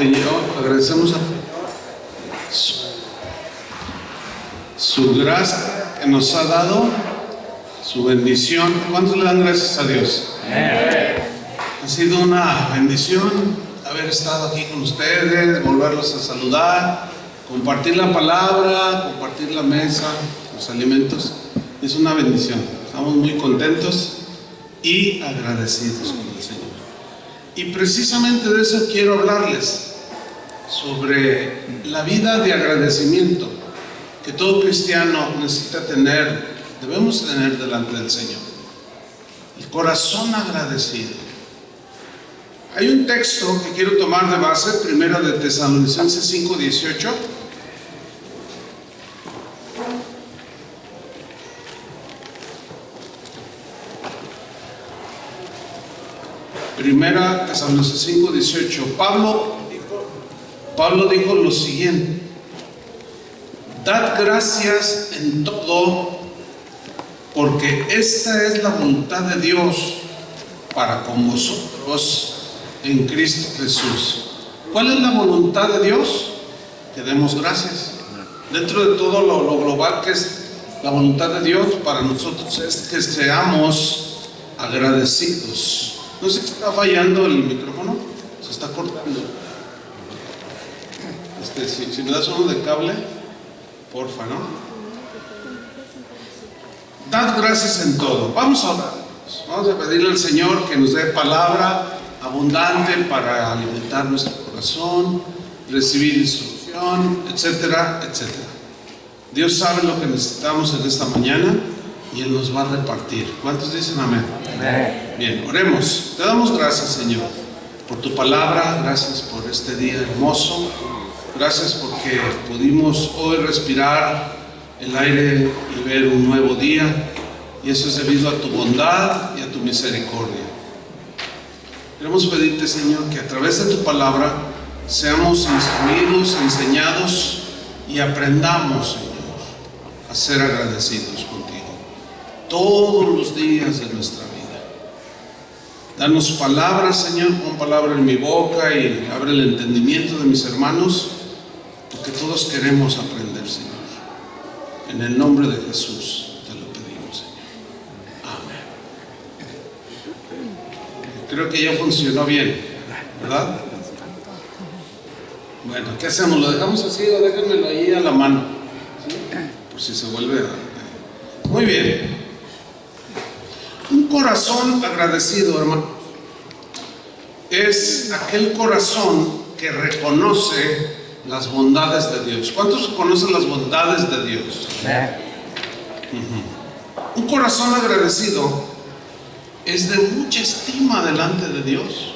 Señor, agradecemos a su gracia que nos ha dado, su bendición. ¿Cuántos le dan gracias a Dios? Ha sido una bendición haber estado aquí con ustedes, volverlos a saludar, compartir la palabra, compartir la mesa, los alimentos. Es una bendición. Estamos muy contentos y agradecidos con el Señor. Y precisamente de eso quiero hablarles, sobre la vida de agradecimiento que todo cristiano necesita tener, debemos tener delante del Señor. El corazón agradecido. Hay un texto que quiero tomar de base, primero de Tesalonicenses 5:18. Primera Tesalonicenses 5:18. Pablo dijo lo siguiente: dad gracias en todo, porque esta es la voluntad de Dios para con vosotros en Cristo Jesús. ¿Cuál es la voluntad de Dios? Que demos gracias. Dentro de todo lo global que es la voluntad de Dios para nosotros es que seamos agradecidos. No sé si está fallando el micrófono, se está cortando. Si me das uno de cable, porfa, ¿no? Dad gracias en todo. Vamos a orar. Vamos a pedirle al Señor que nos dé palabra abundante para alimentar nuestro corazón, recibir instrucción, etcétera, etcétera. Dios sabe lo que necesitamos en esta mañana y Él nos va a repartir. ¿Cuántos dicen amén? Amén. Bien, oremos. Te damos gracias, Señor, por tu palabra. Gracias por este día hermoso. Gracias porque pudimos hoy respirar el aire y ver un nuevo día, y eso es debido a tu bondad y a tu misericordia. Queremos pedirte, Señor, que a través de tu palabra seamos instruidos, enseñados y aprendamos, Señor, a ser agradecidos contigo todos los días de nuestra vida. Danos palabras, Señor, pon palabra en mi boca y abre el entendimiento de mis hermanos, porque todos queremos aprender, Señor. En el nombre de Jesús te lo pedimos, Señor. Amén. Creo que ya funcionó bien, ¿verdad? Bueno, ¿qué hacemos? ¿Lo dejamos así o déjenmelo ahí a la mano? ¿Sí? Por si se vuelve a... Muy bien. Un corazón agradecido, hermano, es aquel corazón que reconoce las bondades de Dios. ¿Cuántos conocen las bondades de Dios? Un corazón agradecido es de mucha estima delante de Dios.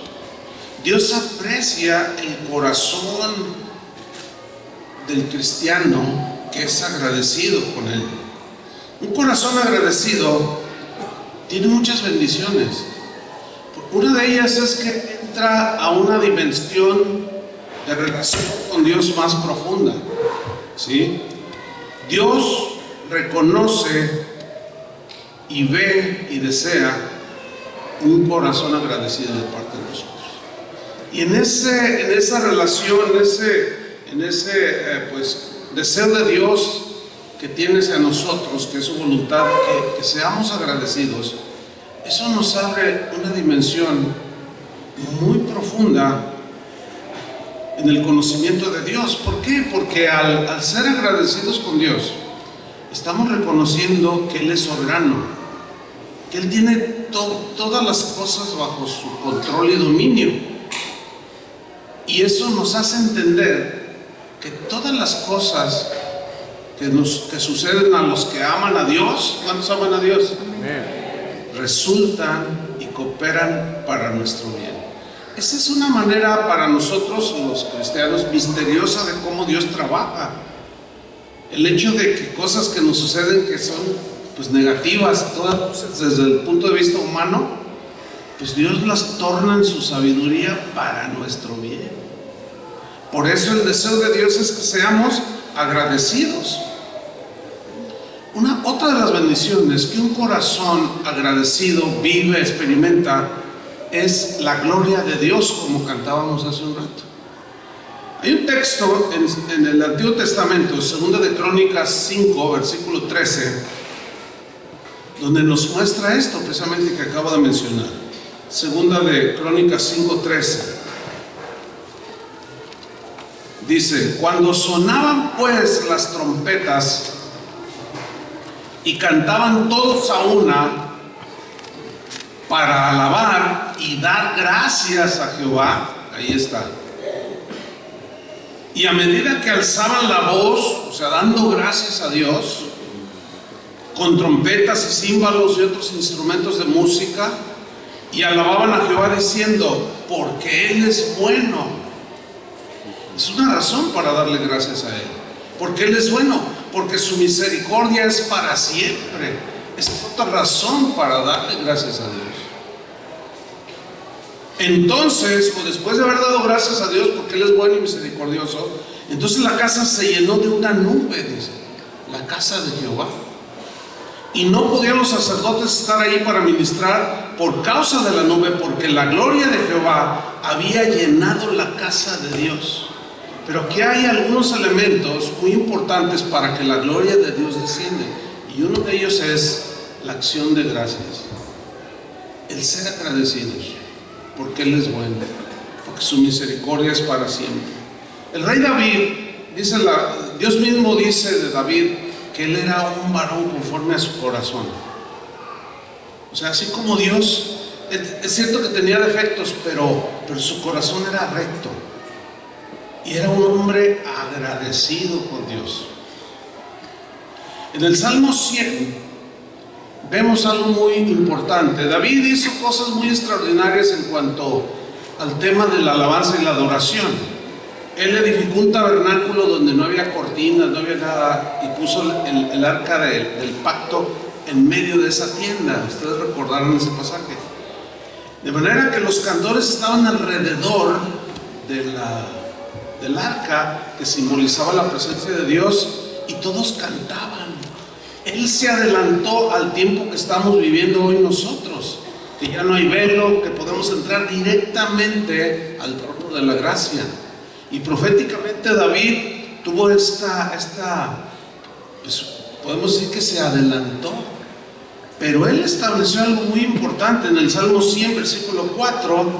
Dios aprecia el corazón del cristiano que es agradecido con Él. Un corazón agradecido tiene muchas bendiciones. Una de ellas es que entra a una dimensión de relación con Dios más profunda, ¿sí? Dios reconoce y ve y desea un corazón agradecido de parte de nosotros. Y en esa relación, en ese deseo de Dios que tiene hacia nosotros, que es su voluntad, que seamos agradecidos, eso nos abre una dimensión muy profunda en el conocimiento de Dios. ¿Por qué? Porque al ser agradecidos con Dios, estamos reconociendo que Él es soberano, que Él tiene todas las cosas bajo su control y dominio. Y eso nos hace entender que todas las cosas que suceden a los que aman a Dios, ¿cuántos aman a Dios? Amén. Resultan y cooperan para nuestro bien. Esa es una manera para nosotros los cristianos misteriosa de cómo Dios trabaja. El hecho de que cosas que nos suceden que son negativas, todas desde el punto de vista humano, pues Dios las torna en su sabiduría para nuestro bien. Por eso el deseo de Dios es que seamos agradecidos. Otra de las bendiciones que un corazón agradecido vive, experimenta, es la gloria de Dios, como cantábamos hace un rato. Hay un texto en el Antiguo Testamento, segunda de Crónicas 5, versículo 13, donde nos muestra esto precisamente que acabo de mencionar. Segunda de Crónicas 5:13. Dice: cuando sonaban pues las trompetas y cantaban todos a una para alabar y dar gracias a Jehová, ahí está. Y a medida que alzaban la voz, o sea, dando gracias a Dios, con trompetas y címbalos y otros instrumentos de música, y alababan a Jehová diciendo: porque Él es bueno. Es una razón para darle gracias a Él. Porque Él es bueno, porque su misericordia es para siempre. Esa es otra razón para darle gracias a Dios. Entonces, o después de haber dado gracias a Dios porque Él es bueno y misericordioso, entonces la casa se llenó de una nube, dice, la casa de Jehová. Y no podían los sacerdotes estar ahí para ministrar por causa de la nube, porque la gloria de Jehová había llenado la casa de Dios. Pero aquí hay algunos elementos muy importantes para que la gloria de Dios descienda. Y uno de ellos es la acción de gracias, el ser agradecidos, porque Él es bueno, porque su misericordia es para siempre. El rey David, Dios mismo dice de David que él era un varón conforme a su corazón. O sea, así como Dios, es cierto que tenía defectos, pero su corazón era recto. Y era un hombre agradecido con Dios. En el Salmo 100 vemos algo muy importante. David hizo cosas muy extraordinarias en cuanto al tema de la alabanza y la adoración. Él edificó un tabernáculo donde no había cortinas, no había nada, y puso el arca del pacto en medio de esa tienda. Ustedes recordaron ese pasaje. De manera que los cantores estaban alrededor del arca, que simbolizaba la presencia de Dios, y todos cantaban. Él se adelantó al tiempo que estamos viviendo hoy nosotros, que ya no hay velo, que podemos entrar directamente al trono de la gracia. Y proféticamente David tuvo pues podemos decir que se adelantó. Pero él estableció algo muy importante en el Salmo 100, versículo 4,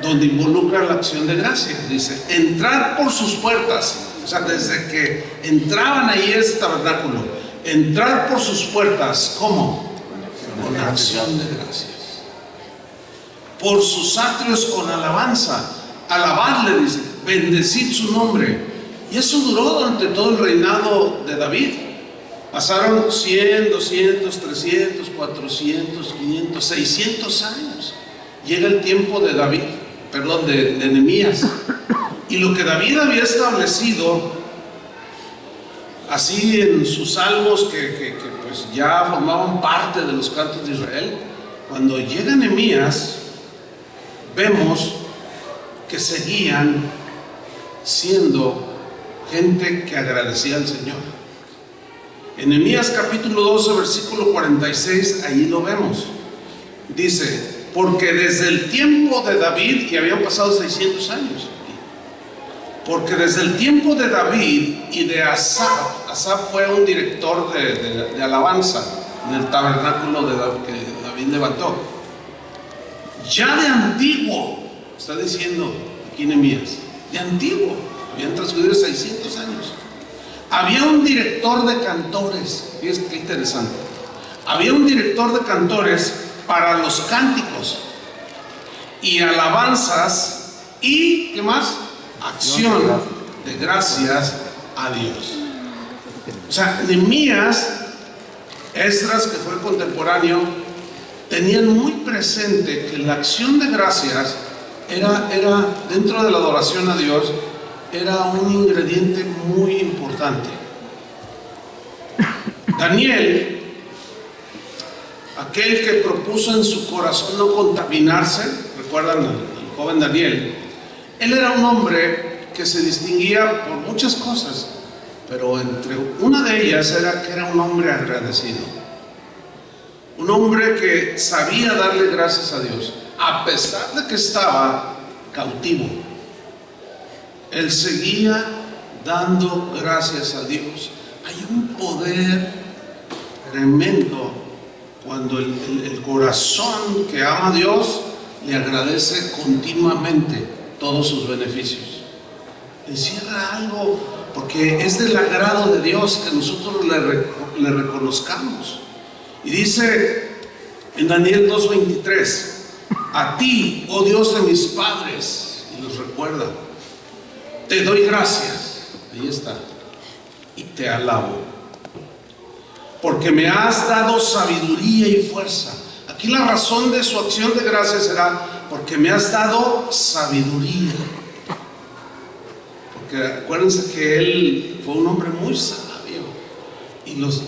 donde involucra la acción de gracias. Dice: entrar por sus puertas. O sea, desde que entraban ahí a este tabernáculo, entrar por sus puertas, ¿cómo? Con acción de gracias. Por sus atrios con alabanza. Alabarle, dice, bendecid su nombre. Y eso duró durante todo el reinado de David. Pasaron 100, 200, 300, 400, 500, 600 años. Llega el tiempo de Nehemías. Y lo que David había establecido, así en sus salmos, que pues ya formaban parte de los cantos de Israel, cuando llega Nehemías, vemos que seguían siendo gente que agradecía al Señor. En Nehemías capítulo 12, versículo 46, ahí lo vemos. Dice: porque desde el tiempo de David, y habían pasado 600 años, porque desde el tiempo de David y de Asaf fue un director de alabanza en el tabernáculo que David levantó. Ya de antiguo, está diciendo aquí Nehemías, de antiguo, habían transcurrido 600 años. Había un director de cantores, fíjense qué interesante. Había un director de cantores para los cánticos y alabanzas y, ¿qué más? Acción de gracias a Dios. O sea, Nehemías, Esdras, que fue contemporáneo, tenían muy presente que la acción de gracias era dentro de la adoración a Dios, era un ingrediente muy importante. Daniel, aquel que propuso en su corazón no contaminarse, recuerdan al joven Daniel, él era un hombre que se distinguía por muchas cosas, pero entre una de ellas era que era un hombre agradecido, un hombre que sabía darle gracias a Dios, a pesar de que estaba cautivo. Él seguía dando gracias a Dios. Hay un poder tremendo cuando el corazón que ama a Dios le agradece continuamente todos sus beneficios. Encierra algo, porque es del agrado de Dios que nosotros le reconozcamos. Y dice en Daniel 2:23: a ti, oh Dios de mis padres, y los recuerda, te doy gracias, ahí está, y te alabo, porque me has dado sabiduría y fuerza. Aquí la razón de su acción de gracias será porque me has dado sabiduría. Porque acuérdense que él fue un hombre muy sabio, y los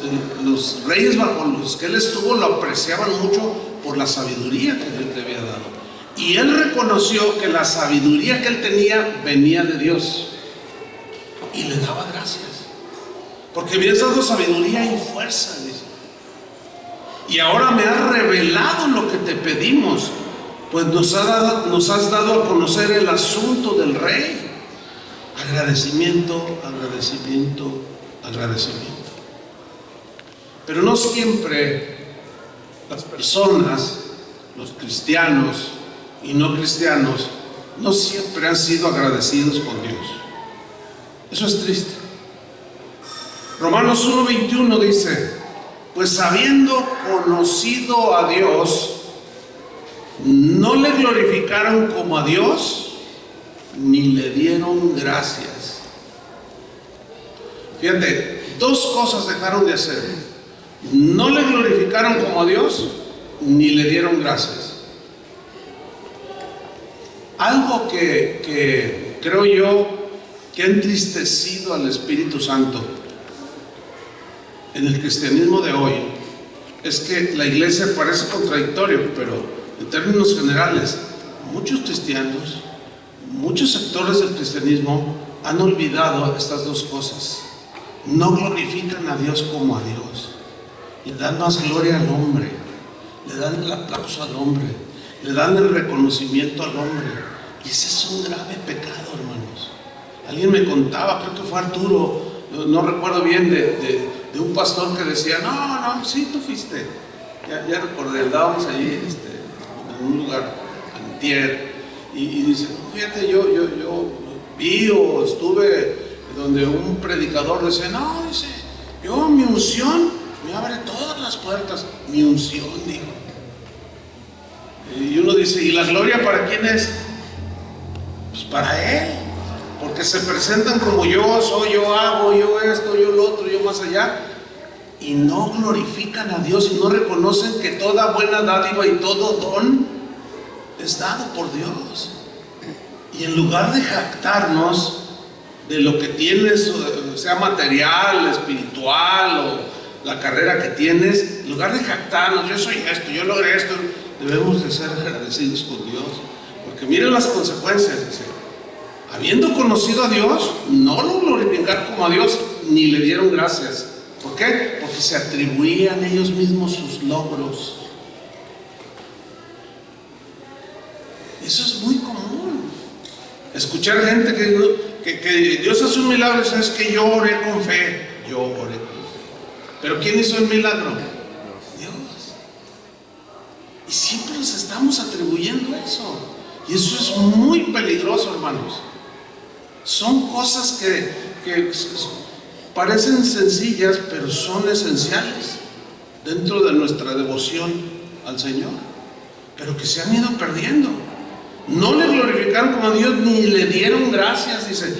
reyes bajo los que él estuvo lo apreciaban mucho por la sabiduría que Dios le había dado. Y él reconoció que la sabiduría que él tenía venía de Dios, y le daba gracias, porque me has dado sabiduría y fuerza, dice. Y ahora me has revelado lo que te pedimos, pues nos has dado a conocer el asunto del rey. Agradecimiento, agradecimiento, agradecimiento. Pero no siempre las personas, los cristianos y no cristianos, no siempre han sido agradecidos con Dios. Eso es triste. Romanos 1:21 dice: pues habiendo conocido a Dios, no le glorificaron como a Dios, ni le dieron gracias. Fíjate, dos cosas dejaron de hacer: no le glorificaron como a Dios, ni le dieron gracias. Algo que creo yo que ha entristecido al Espíritu Santo en el cristianismo de hoy es que la iglesia parece contradictorio, pero en términos generales, muchos cristianos, muchos sectores del cristianismo han olvidado estas dos cosas. No glorifican a Dios como a Dios, le dan más gloria al hombre, le dan el aplauso al hombre, le dan el reconocimiento al hombre. Y ese es un grave pecado, hermanos. Alguien me contaba, creo que fue Arturo, no recuerdo bien, de un pastor que decía: no, sí, tú fuiste. Ya recordé, andábamos ahí en un lugar antier, y dice: fíjate, yo vi o estuve donde un predicador decía: no, dice, yo, mi unción me abre todas las puertas. Mi unción, dijo. Y uno dice: ¿y la gloria para quién es? Pues para Él, porque se presentan como yo soy, yo hago, yo esto, yo lo otro, yo más allá, y no glorifican a Dios y no reconocen que toda buena dádiva y todo don es dado por Dios. Y en lugar de jactarnos de lo que tienes, sea material, espiritual o la carrera que tienes, en lugar de jactarnos: yo soy esto, yo logré esto, debemos de ser agradecidos con Dios. Porque miren las consecuencias, dice: habiendo conocido a Dios, no lo glorificaron como a Dios, ni le dieron gracias. ¿Por qué? Porque se atribuían ellos mismos sus logros. Eso es muy común. Escuchar gente que Dios hace un milagro, es que yo oré con fe. Yo oré con fe. ¿Pero quién hizo el milagro? Dios. Y siempre nos estamos atribuyendo eso. Y eso es muy peligroso, hermanos. Son cosas que parecen sencillas, pero son esenciales dentro de nuestra devoción al Señor, pero que se han ido perdiendo. No le glorificaron como a Dios, ni le dieron gracias, dice,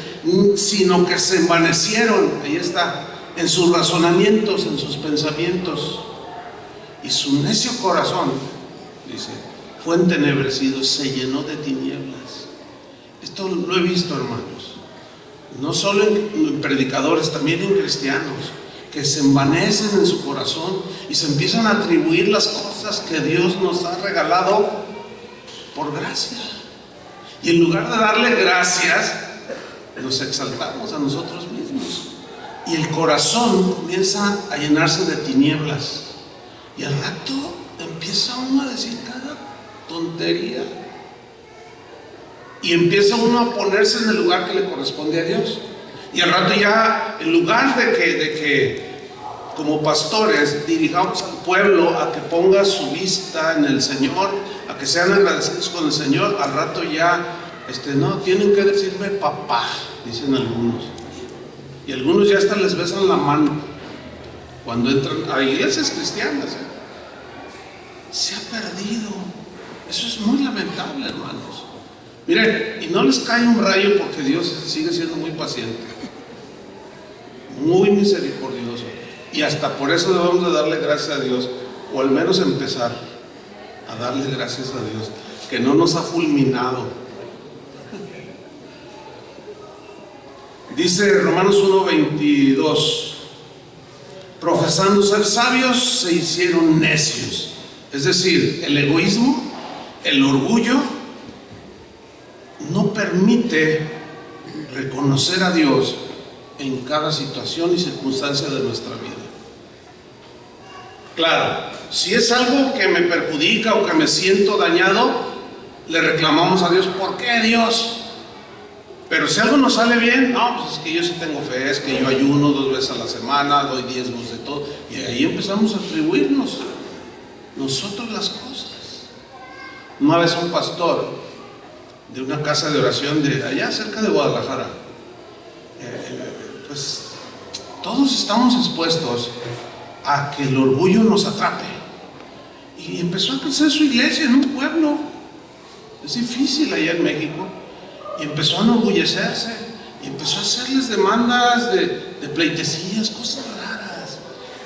sino que se envanecieron, ahí está, en sus razonamientos, en sus pensamientos, y su necio corazón, dice, fue entenebrecido, se llenó de tinieblas. Esto lo he visto, hermanos, no solo en predicadores, también en cristianos, que se envanecen en su corazón y se empiezan a atribuir las cosas que Dios nos ha regalado por gracia. Y en lugar de darle gracias, nos exaltamos a nosotros mismos. Y el corazón comienza a llenarse de tinieblas. Y al rato empieza uno a decir cada tontería. y empieza uno a ponerse en el lugar que le corresponde a Dios. Y al rato ya, en lugar de que como pastores dirijamos al pueblo a que ponga su vista en el Señor, a que sean agradecidos con el Señor, al rato ya, no, tienen que decirme papá, dicen algunos. Y algunos ya hasta les besan la mano cuando entran a iglesias cristianas. Se ha perdido. Eso es muy lamentable, hermanos. Miren, y no les cae un rayo porque Dios sigue siendo muy paciente, muy misericordioso. Y hasta por eso debemos de darle gracias a Dios, o al menos empezar a darle gracias a Dios, que no nos ha fulminado. Dice Romanos 1:22, profesando ser sabios, se hicieron necios. Es decir, el egoísmo, el orgullo, no permite reconocer a Dios en cada situación y circunstancia de nuestra vida. Claro, si es algo que me perjudica o que me siento dañado, le reclamamos a Dios, ¿por qué, Dios? Pero si algo nos sale bien, no, pues es que yo sí tengo fe, es que yo ayuno 2 veces a la semana, doy diezmos de todo, y ahí empezamos a atribuirnos nosotros las cosas. Una vez un pastor de una casa de oración de allá cerca de Guadalajara, pues todos estamos expuestos a que el orgullo nos atrape, y empezó a crecer su iglesia en un pueblo, es difícil allá en México, y empezó a enorgullecerse y empezó a hacerles demandas de pleitesías, cosas raras.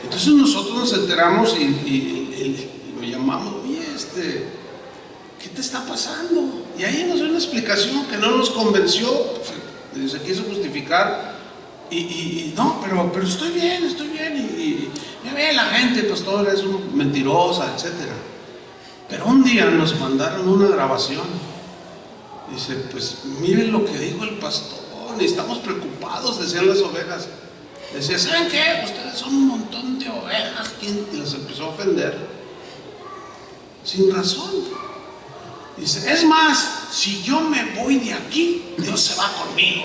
Entonces nosotros nos enteramos y lo llamamos, oye, ¿qué te está pasando? Y ahí nos dio una explicación que no nos convenció, se quiso justificar. No, pero estoy bien, y ya ve la gente, pastor, es mentirosa, etcétera. Pero un día nos mandaron una grabación. Dice, pues miren lo que dijo el pastor, estamos preocupados, decían las ovejas. Decía, ¿saben qué? Ustedes son un montón de ovejas. Y les empezó a ofender sin razón. Dice, es más, si yo me voy de aquí, Dios se va conmigo.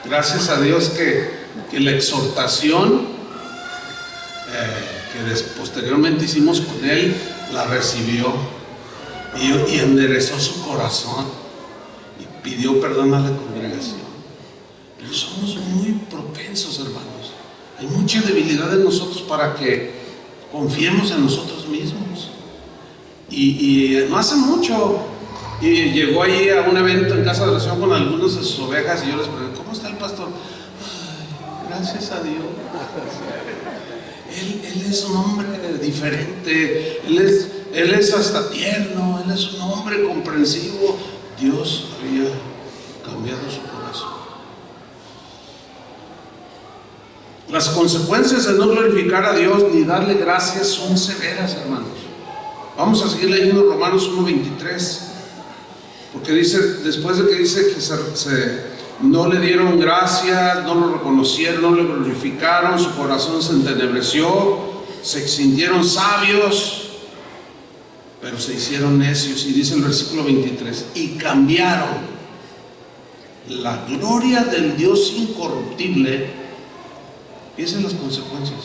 Gracias a Dios que la exhortación que posteriormente hicimos con él, la recibió y enderezó su corazón y pidió perdón a la congregación. Pero somos muy propensos, hermanos. Hay mucha debilidad en nosotros para que confiemos en nosotros mismos. Y no hace mucho, y llegó allí a un evento en casa de oración con algunas de sus ovejas, y yo les pregunté, ¿cómo está el pastor? Ay, gracias a Dios. Él es un hombre diferente, él es hasta tierno, él es un hombre comprensivo. Dios había cambiado su corazón. Las consecuencias de no glorificar a Dios ni darle gracias son severas, hermanos. Vamos a seguir leyendo Romanos 1:23, porque dice, después de que dice que no le dieron gracias, no lo reconocieron, no le glorificaron, su corazón se entenebreció, se sintieron sabios, pero se hicieron necios. Y dice el versículo 23, y cambiaron la gloria del Dios incorruptible. Fíjense las consecuencias.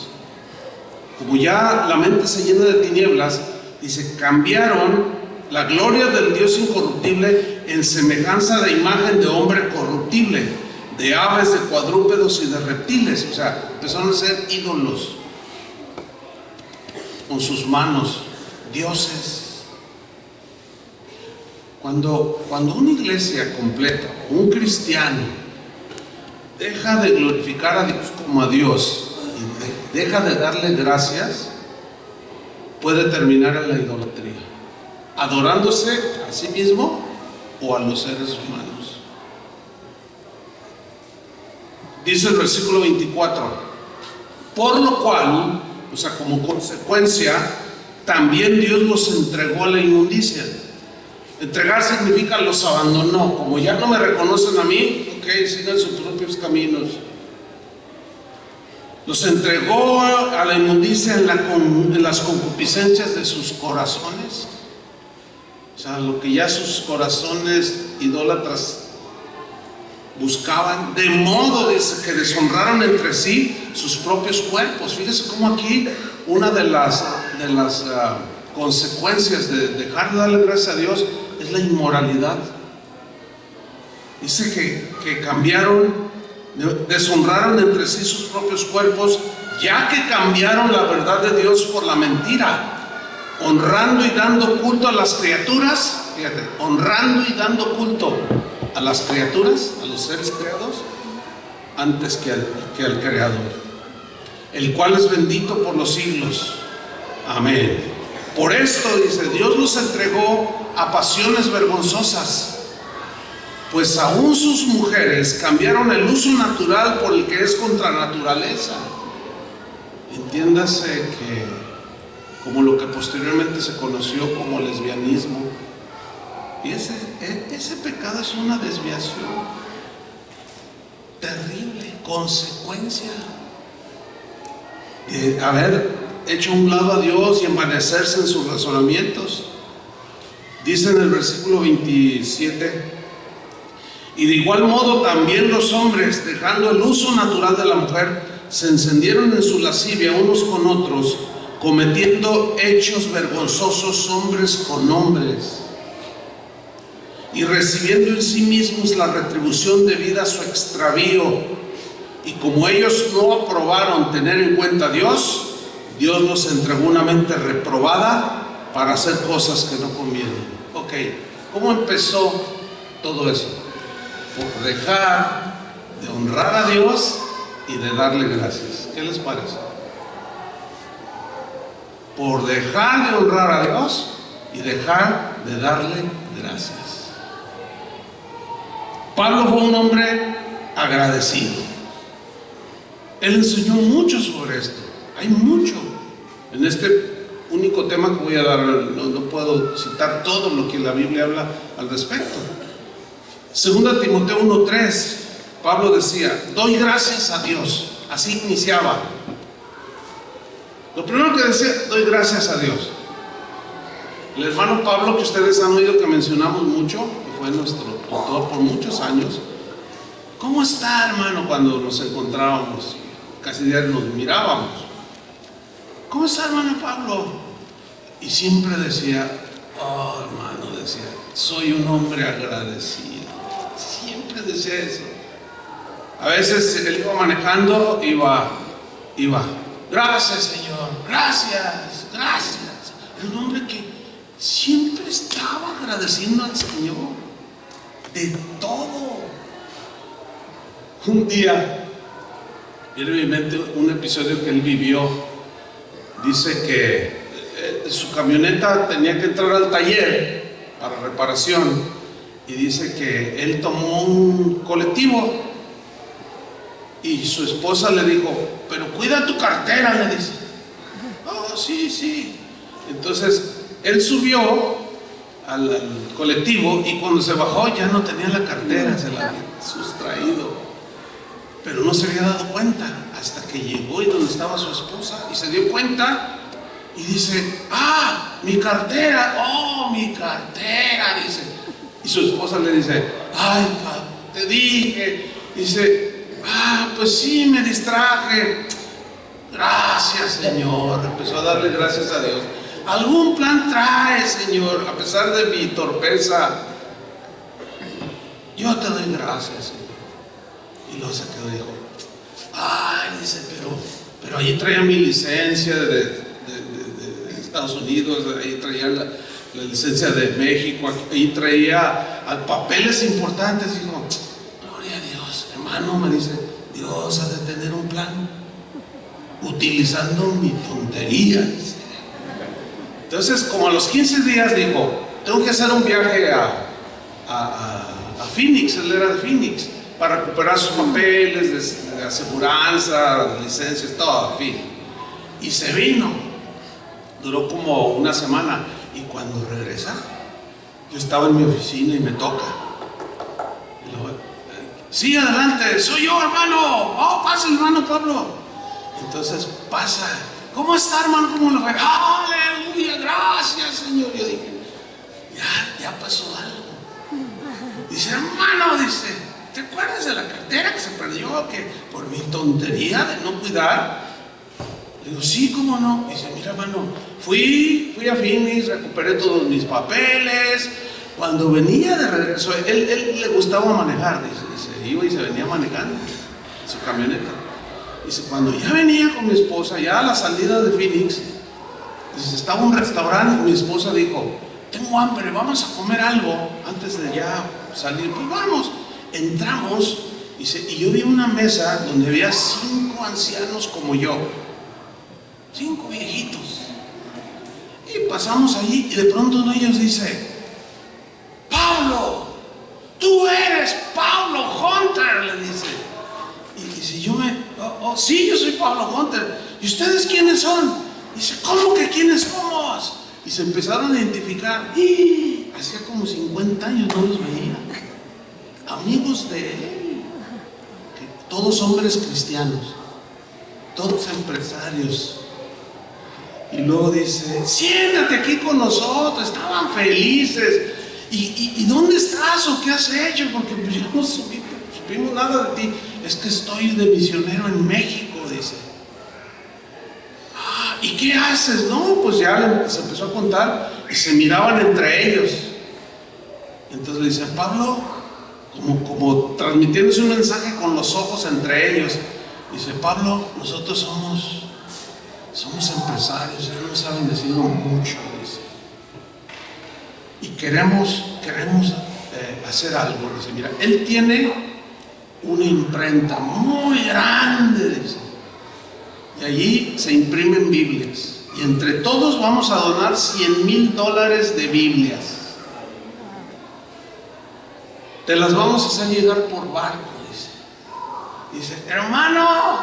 Como ya la mente se llena de tinieblas, dice, cambiaron la gloria del Dios incorruptible en semejanza de imagen de hombre corruptible, de aves, de cuadrúpedos y de reptiles. O sea, empezaron a ser ídolos con sus manos, dioses. Cuando una iglesia completa, un cristiano, deja de glorificar a Dios como a Dios y deja de darle gracias, puede terminar en la idolatría, adorándose a sí mismo o a los seres humanos. Dice el versículo 24, por lo cual, o sea, como consecuencia, también Dios los entregó a la inmundicia. Entregar significa los abandonó. Como ya no me reconocen a mí, ok, sigan sus propios caminos. Los entregó a la inmundicia en las concupiscencias de sus corazones. sea, lo que ya sus corazones idólatras buscaban, de modo que deshonraron entre sí sus propios cuerpos. Fíjese cómo aquí una de las consecuencias de dejar de darle gracias a Dios es la inmoralidad. Dice que cambiaron, deshonraron entre sí sus propios cuerpos, ya que cambiaron la verdad de Dios por la mentira, honrando y dando culto a las criaturas. Fíjate, honrando y dando culto a las criaturas, a los seres creados, antes que al Creador, el cual es bendito por los siglos. Amén. Por esto, dice, Dios los entregó a pasiones vergonzosas, pues aún sus mujeres cambiaron el uso natural por el que es contra naturaleza. Entiéndase que, como lo que posteriormente se conoció como lesbianismo, y ese pecado es una desviación terrible, consecuencia de haber hecho a un lado a Dios y envanecerse en sus razonamientos. Dice en el versículo 27: y de igual modo también los hombres, dejando el uso natural de la mujer, se encendieron en su lascivia unos con otros, cometiendo hechos vergonzosos hombres con hombres, y recibiendo en sí mismos la retribución debida a su extravío. Y como ellos no aprobaron tener en cuenta a Dios, Dios los entregó una mente reprobada para hacer cosas que no convienen. Ok, ¿cómo empezó todo eso? Por dejar de honrar a Dios y de darle gracias. ¿Qué les parece? Por dejar de honrar a Dios y dejar de darle gracias. Pablo fue un hombre agradecido. Él enseñó mucho sobre esto. Hay mucho. En este único tema que voy a dar, no puedo citar todo lo que la Biblia habla al respecto. Segunda Timoteo 1:3, Pablo decía: doy gracias a Dios. Así iniciaba. Lo primero que decía: doy gracias a Dios. El hermano Pablo, que ustedes han oído que mencionamos mucho, que fue nuestro tutor por muchos años. ¿Cómo está, hermano? Cuando nos encontrábamos, casi diario nos mirábamos. ¿Cómo está, hermano Pablo? Y siempre decía: oh, hermano, decía, soy un hombre agradecido. Siempre decía eso. A veces él iba manejando, iba, gracias, Señor, gracias. Era un hombre que siempre estaba agradeciendo al Señor de todo. Un día, viene a mi mente un episodio que él vivió. Dice que su camioneta tenía que entrar al taller para reparación, y dice que él tomó un colectivo y su esposa le dijo: pero cuida tu cartera, le dice. Oh, sí. Entonces él subió al colectivo y cuando se bajó ya no tenía la cartera, se la había sustraído, pero no se había dado cuenta hasta que llegó y donde estaba su esposa y se dio cuenta y dice: ah, mi cartera, oh, mi cartera, dice. Y su esposa le dice: ay, te dije. Dice: ah, pues sí, me distraje. Gracias, Señor. Empezó a darle gracias a Dios. Algún plan trae, Señor, a pesar de mi torpeza. Yo te doy gracias, Señor. Y luego se quedó y dijo: ay, dice, pero ahí traía mi licencia de Estados Unidos, ahí traía la licencia de México, ahí traía papeles importantes. Dijo: gloria a Dios, hermano, me dice, Dios ha de tener un plan, utilizando mi tontería. Entonces, como a los 15 días dijo: tengo que hacer un viaje a Phoenix. Él era de Phoenix, para recuperar sus papeles de aseguranza, de licencias, todo, en fin. Y se vino. Duró como una semana. Y cuando regresa, yo estaba en mi oficina y me toca. Y luego: sí, adelante, soy yo, hermano. Oh, pasa, hermano Pablo. Entonces pasa: ¿cómo está, hermano? ¿Cómo lo ve? Aleluya, gracias, Señor. Yo dije: pasó algo. Dice, hermano, dice, ¿te acuerdas de la cartera que se perdió? Que por mi tontería de no cuidar. Le digo, sí, ¿cómo no? Dice, mira, hermano, fui a Phoenix, recuperé todos mis papeles. Cuando venía de regreso, él le gustaba manejar, dice, iba y se venía manejando su camioneta. Dice, cuando ya venía con mi esposa, ya a la salida de Phoenix, dice, estaba un restaurante y mi esposa dijo, tengo hambre, vamos a comer algo antes de ya salir. Pues vamos. Entramos, dice, y yo vi una mesa donde había 5 ancianos como yo, 5 viejitos. Y pasamos allí y de pronto uno de ellos dice, Pablo, tú eres Pablo Hunter, le dice. Y dice, sí, yo soy Pablo Hunter. ¿Y ustedes quiénes son? Dice, ¿cómo que quiénes somos? Y se empezaron a identificar. Y hacía como 50 años no los veía. Amigos de él, todos hombres cristianos, todos empresarios. Y luego dice, siéntate aquí con nosotros. Estaban felices. ¿Y dónde estás o qué has hecho? Porque pues ya no supimos nada de ti. Es que estoy de misionero en México, dice. ¿Y qué haces? No, pues ya se empezó a contar y se miraban entre ellos. Entonces le dice, Pablo, como transmitiéndose un mensaje con los ojos entre ellos, dice, Pablo, nosotros somos empresarios, ya nos ha bendecido mucho, dice, y queremos hacer algo. Dice, mira, él tiene una imprenta muy grande, dice, y allí se imprimen Biblias, y entre todos vamos a donar $100,000 de Biblias. Te las vamos a hacer llegar por barco, dice. Dice, hermano,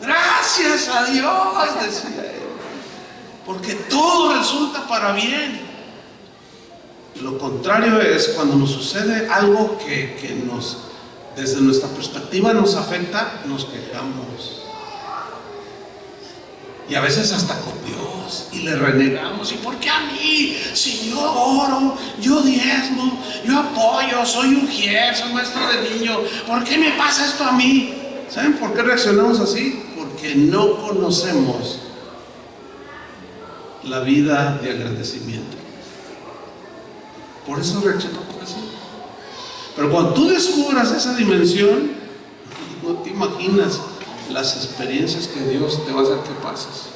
gracias a Dios, decía él, porque todo resulta para bien. Lo contrario es cuando nos sucede algo que desde nuestra perspectiva nos afecta, nos quejamos. Y a veces hasta con Dios, y le renegamos. ¿Y por qué a mí? Si yo oro, yo diezmo, yo apoyo, soy ujier, soy maestro de niño, ¿por qué me pasa esto a mí? ¿Saben por qué reaccionamos así? Porque no conocemos la vida de agradecimiento. Por eso reaccionamos así. Pero cuando tú descubras esa dimensión, no te imaginas las experiencias que Dios te va a hacer que pases.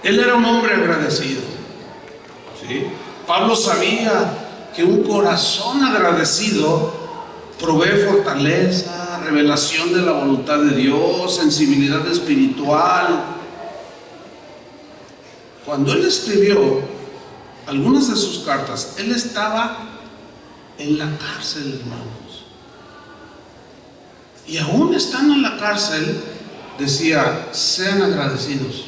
Él era un hombre agradecido, ¿sí? Pablo sabía que un corazón agradecido provee fortaleza, revelación de la voluntad de Dios, sensibilidad espiritual. Cuando él escribió algunas de sus cartas, él estaba en la cárcel, hermanos. Y aún estando en la cárcel, decía, sean agradecidos.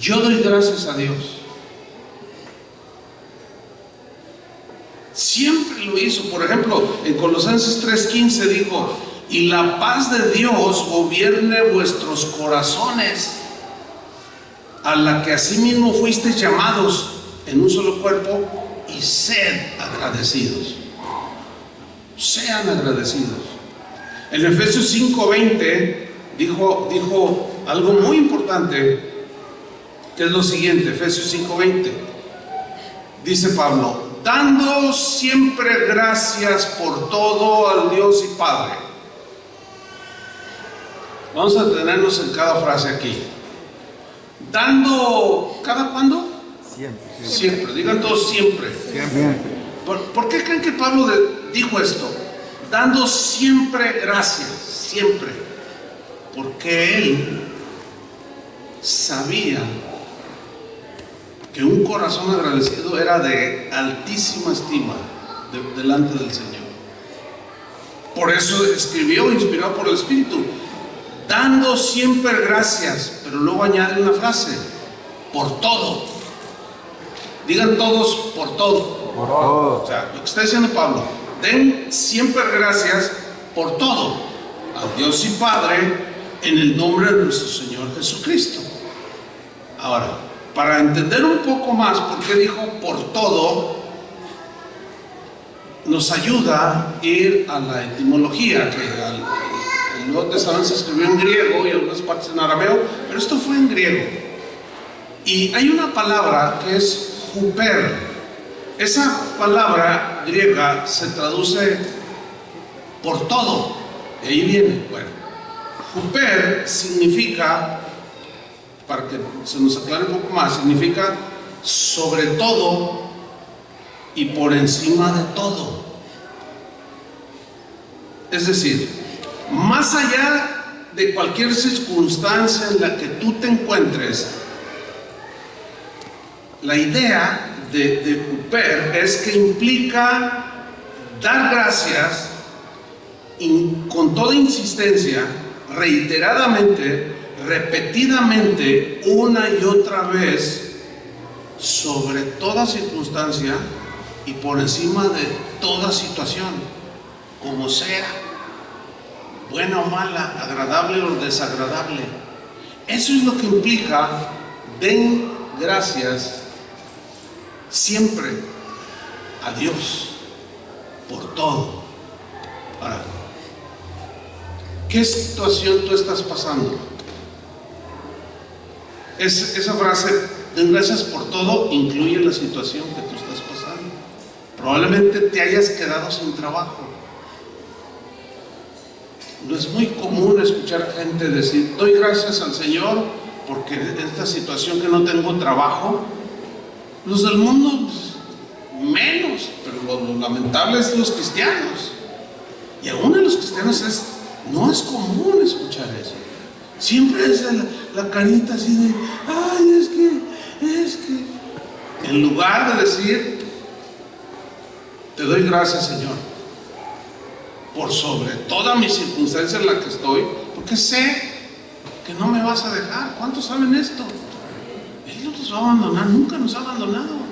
Yo doy gracias a Dios. Siempre lo hizo. Por ejemplo, en Colosenses 3:15 dijo, y la paz de Dios gobierne vuestros corazones, a la que asimismo fuisteis llamados en un solo cuerpo, y sed agradecidos. Sean agradecidos. En Efesios 5:20 dijo algo muy importante, que es lo siguiente. Efesios 5:20 dice Pablo, dando siempre gracias por todo al Dios y Padre. Vamos a detenernos en cada frase aquí. Dando, ¿cada cuándo? Siempre. Digan todos siempre. ¿Por qué creen que Pablo dijo esto? Dando siempre gracias, siempre. Porque él sabía que un corazón agradecido era de altísima estima delante del Señor. Por eso escribió, inspirado por el Espíritu, dando siempre gracias, pero luego añade una frase, por todo. Digan todos, por todo. Por todo. O sea, lo que está diciendo Pablo, den siempre gracias por todo a Dios y Padre en el nombre de nuestro Señor Jesucristo. Ahora, para entender un poco más por qué dijo por todo, nos ayuda a ir a la etimología, que el Nuevo Testamento se escribió en griego y algunas partes en arameo, pero esto fue en griego. Y hay una palabra que es huper. Esa palabra griega se traduce por todo, de ahí viene. Bueno, huper significa, para que se nos aclare un poco más, significa sobre todo y por encima de todo. Es decir, más allá de cualquier circunstancia en la que tú te encuentres, la idea de huper es que implica dar gracias con toda insistencia, reiteradamente, repetidamente, una y otra vez, sobre toda circunstancia y por encima de toda situación, como sea, buena o mala, agradable o desagradable. Eso es lo que implica: den gracias siempre a Dios por todo. Ahora, ¿qué situación tú estás pasando? Esa frase, den gracias por todo, incluye la situación que tú estás pasando. Probablemente te hayas quedado sin trabajo. No es muy común escuchar a gente decir: doy gracias al Señor porque en esta situación que no tengo trabajo. Los del mundo, pues, menos, pero lo lamentable es los cristianos. Y aún en los cristianos no es común escuchar eso. Siempre es la carita así de: ay, es que. En lugar de decir: te doy gracias, Señor, por sobre toda mi circunstancia en la que estoy, porque sé que no me vas a dejar. ¿Cuántos saben esto? Él no nos va a abandonar, nunca nos ha abandonado.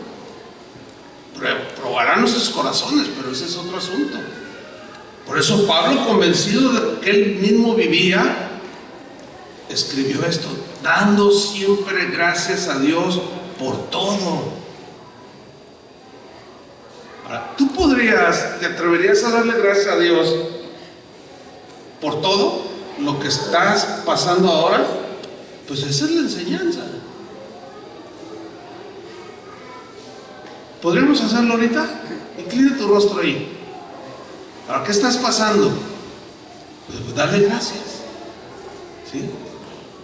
Probará nuestros corazones, pero ese es otro asunto. Por eso Pablo, convencido de que él mismo vivía, escribió esto: dando siempre gracias a Dios por todo. Ahora, ¿tú te atreverías a darle gracias a Dios por todo lo que estás pasando ahora? Pues esa es la enseñanza. ¿Podríamos hacerlo ahorita? Inclina tu rostro ahí. ¿Para qué estás pasando? Pues darle gracias. ¿Sí?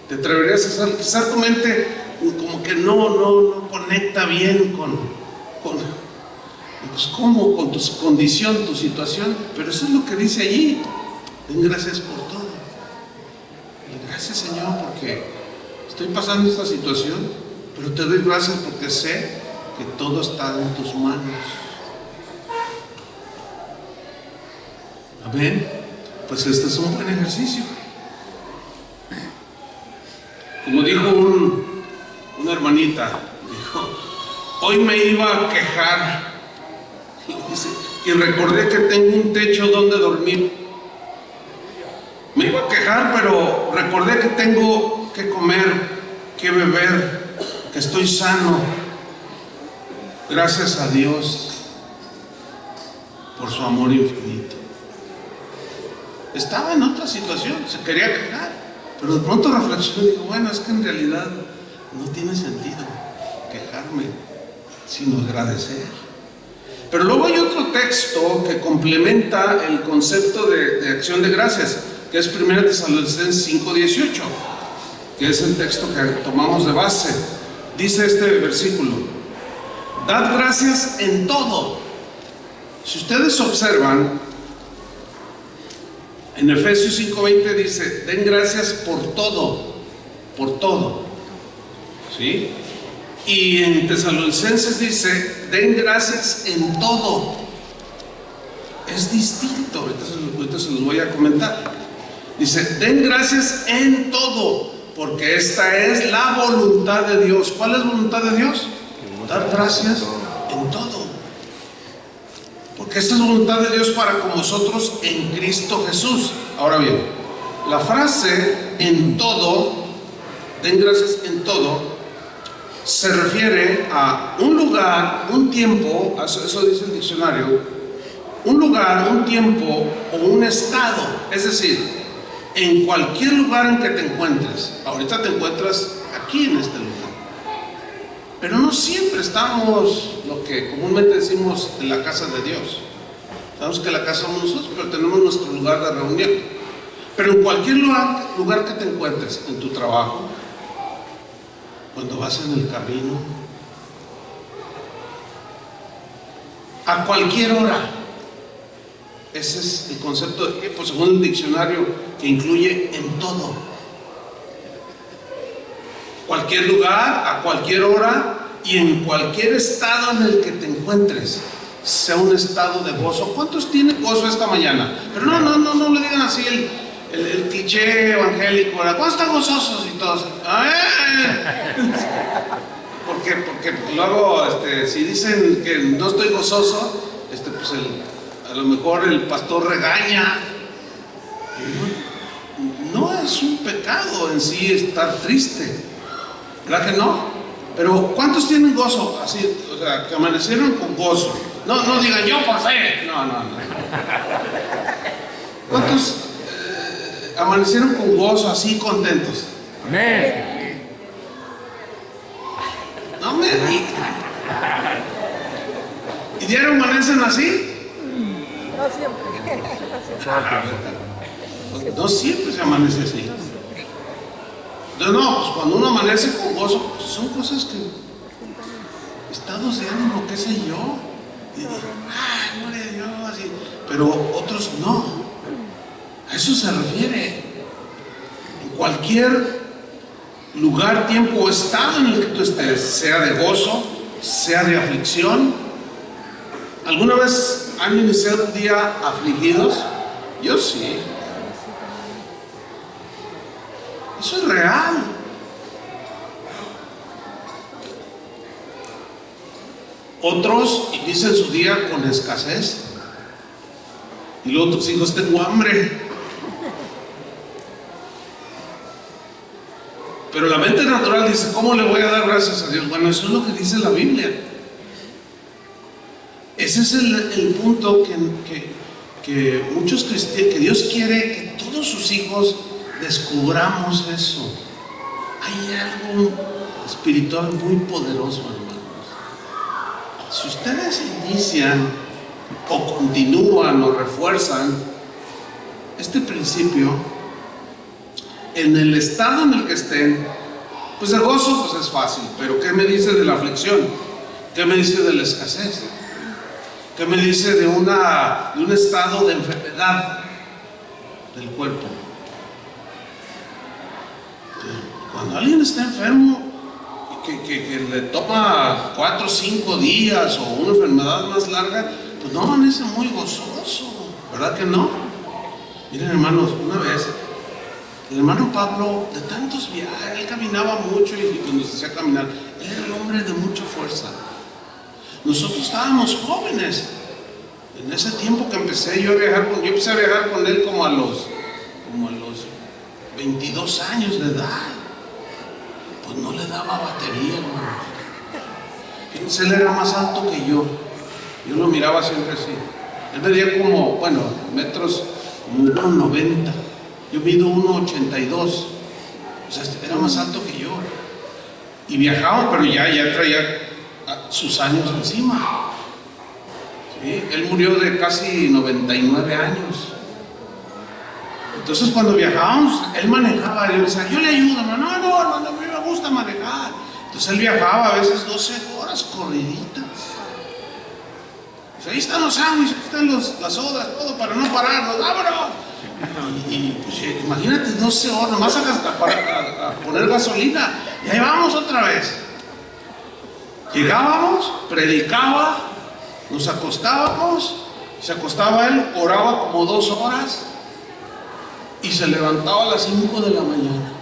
¿Te atreverías a hacerlo? Quizás tu mente como que no conecta bien pues ¿cómo? Con tu condición, tu situación. Pero eso es lo que dice allí: den gracias por todo. Gracias, Señor, porque estoy pasando esta situación, pero te doy gracias porque sé que todo está en tus manos. Amén. Pues este es un buen ejercicio. Como dijo una hermanita, dijo: hoy me iba a quejar y recordé que tengo un techo donde dormir. Me iba a quejar, pero recordé que tengo que comer, que beber, que estoy sano. Gracias a Dios por su amor infinito. Estaba en otra situación, se quería quejar, pero de pronto reflexionó y dijo: bueno, es que en realidad no tiene sentido quejarme, sino agradecer. Pero luego hay otro texto que complementa el concepto de acción de gracias, que es 1 Tesalonicenses 5:18, que es el texto que tomamos de base. Dice este versículo: dad gracias en todo. Si ustedes observan, en Efesios 5:20 dice: den gracias por todo, ¿sí? Y en Tesalonicenses dice: den gracias en todo. Es distinto, ahorita se los voy a comentar. Dice: den gracias en todo, porque esta es la voluntad de Dios. ¿Cuál es la voluntad de Dios? Dar gracias en todo, porque esta es la voluntad de Dios para con nosotros en Cristo Jesús. Ahora bien, la frase en todo, den gracias en todo, se refiere a un lugar, un tiempo, eso dice el diccionario, un lugar, un tiempo o un estado. Es decir, en cualquier lugar en que te encuentres. Ahorita te encuentras aquí en este lugar, pero no siempre estamos, lo que comúnmente decimos, en la casa de Dios. Sabemos que la casa somos nosotros, pero tenemos nuestro lugar de reunión. Pero en cualquier lugar que te encuentres, en tu trabajo, cuando vas en el camino, a cualquier hora. Ese es el concepto, pues, según el diccionario, que incluye en todo. Cualquier lugar, a cualquier hora y en cualquier estado en el que te encuentres, sea un estado de gozo. ¿Cuántos tienen gozo esta mañana? Pero no le digan así el cliché evangélico, ¿verdad? ¿Cuántos están gozosos? Y todos, porque luego, si dicen que no estoy gozoso, pues a lo mejor el pastor regaña. No es un pecado en sí estar triste, ¿verdad que no? Pero ¿cuántos tienen gozo? Así, o sea, que amanecieron con gozo. No digan yo por fe. No. ¿Cuántos amanecieron con gozo, así contentos? Amén. No me digan. ¿Y diario amanecen así? No siempre. No siempre se amanece así. No, pues cuando uno amanece con gozo, pues son cosas que, estados de ánimo, qué sé yo. Y, gloria a Dios. Pero otros no. A eso se refiere. En cualquier lugar, tiempo o estado en el que tú estés, sea de gozo, sea de aflicción. ¿Alguna vez han iniciado un día afligidos? Yo sí. Eso es real. Otros inician su día con escasez. Y los otros hijos, tengo hambre. Pero la mente natural dice, ¿cómo le voy a dar gracias a Dios? Bueno, eso es lo que dice la Biblia. Ese es el punto que muchos cristianos, que Dios quiere que todos sus hijos descubramos eso. Hay algo espiritual muy poderoso, hermanos. Si ustedes inician o continúan o refuerzan este principio en el estado en el que estén, pues el gozo pues es fácil. Pero ¿qué me dice de la aflicción? ¿Qué me dice de la escasez? ¿Qué me dice de un estado de enfermedad del cuerpo? Cuando alguien está enfermo, que le toma 4 o 5 días o una enfermedad más larga, pues no amanece muy gozoso, ¿verdad que no? Miren, hermanos, una vez el hermano Pablo, de tantos viajes, él caminaba mucho y cuando se hacía caminar, él era el hombre de mucha fuerza. Nosotros estábamos jóvenes. En ese tiempo que empecé yo a viajar yo empecé a viajar con él como a los 22 años de edad. Pues no le daba batería, hermanos. Fíjense, él era más alto que yo. Yo lo miraba siempre así. Él medía como, metros, como 1,90. Yo mido 1,82. O sea, era más alto que yo. Y viajaba, pero ya traía sus años encima. ¿Sí? Él murió de casi 99 años. Entonces cuando viajábamos, él manejaba. Yo decía, yo le ayudo. No, a mí me gusta manejar. Entonces él viajaba a veces 12 horas corriditas. Pues ahí están los sándwiches, ahí están las sodas, todo para no pararnos. ¡Vámonos! Y pues, imagínate 12 horas, nomás a poner gasolina. Y ahí vamos otra vez. Llegábamos, predicaba, nos acostábamos, se acostaba él, oraba como 2 horas y se levantaba a las 5 de la mañana.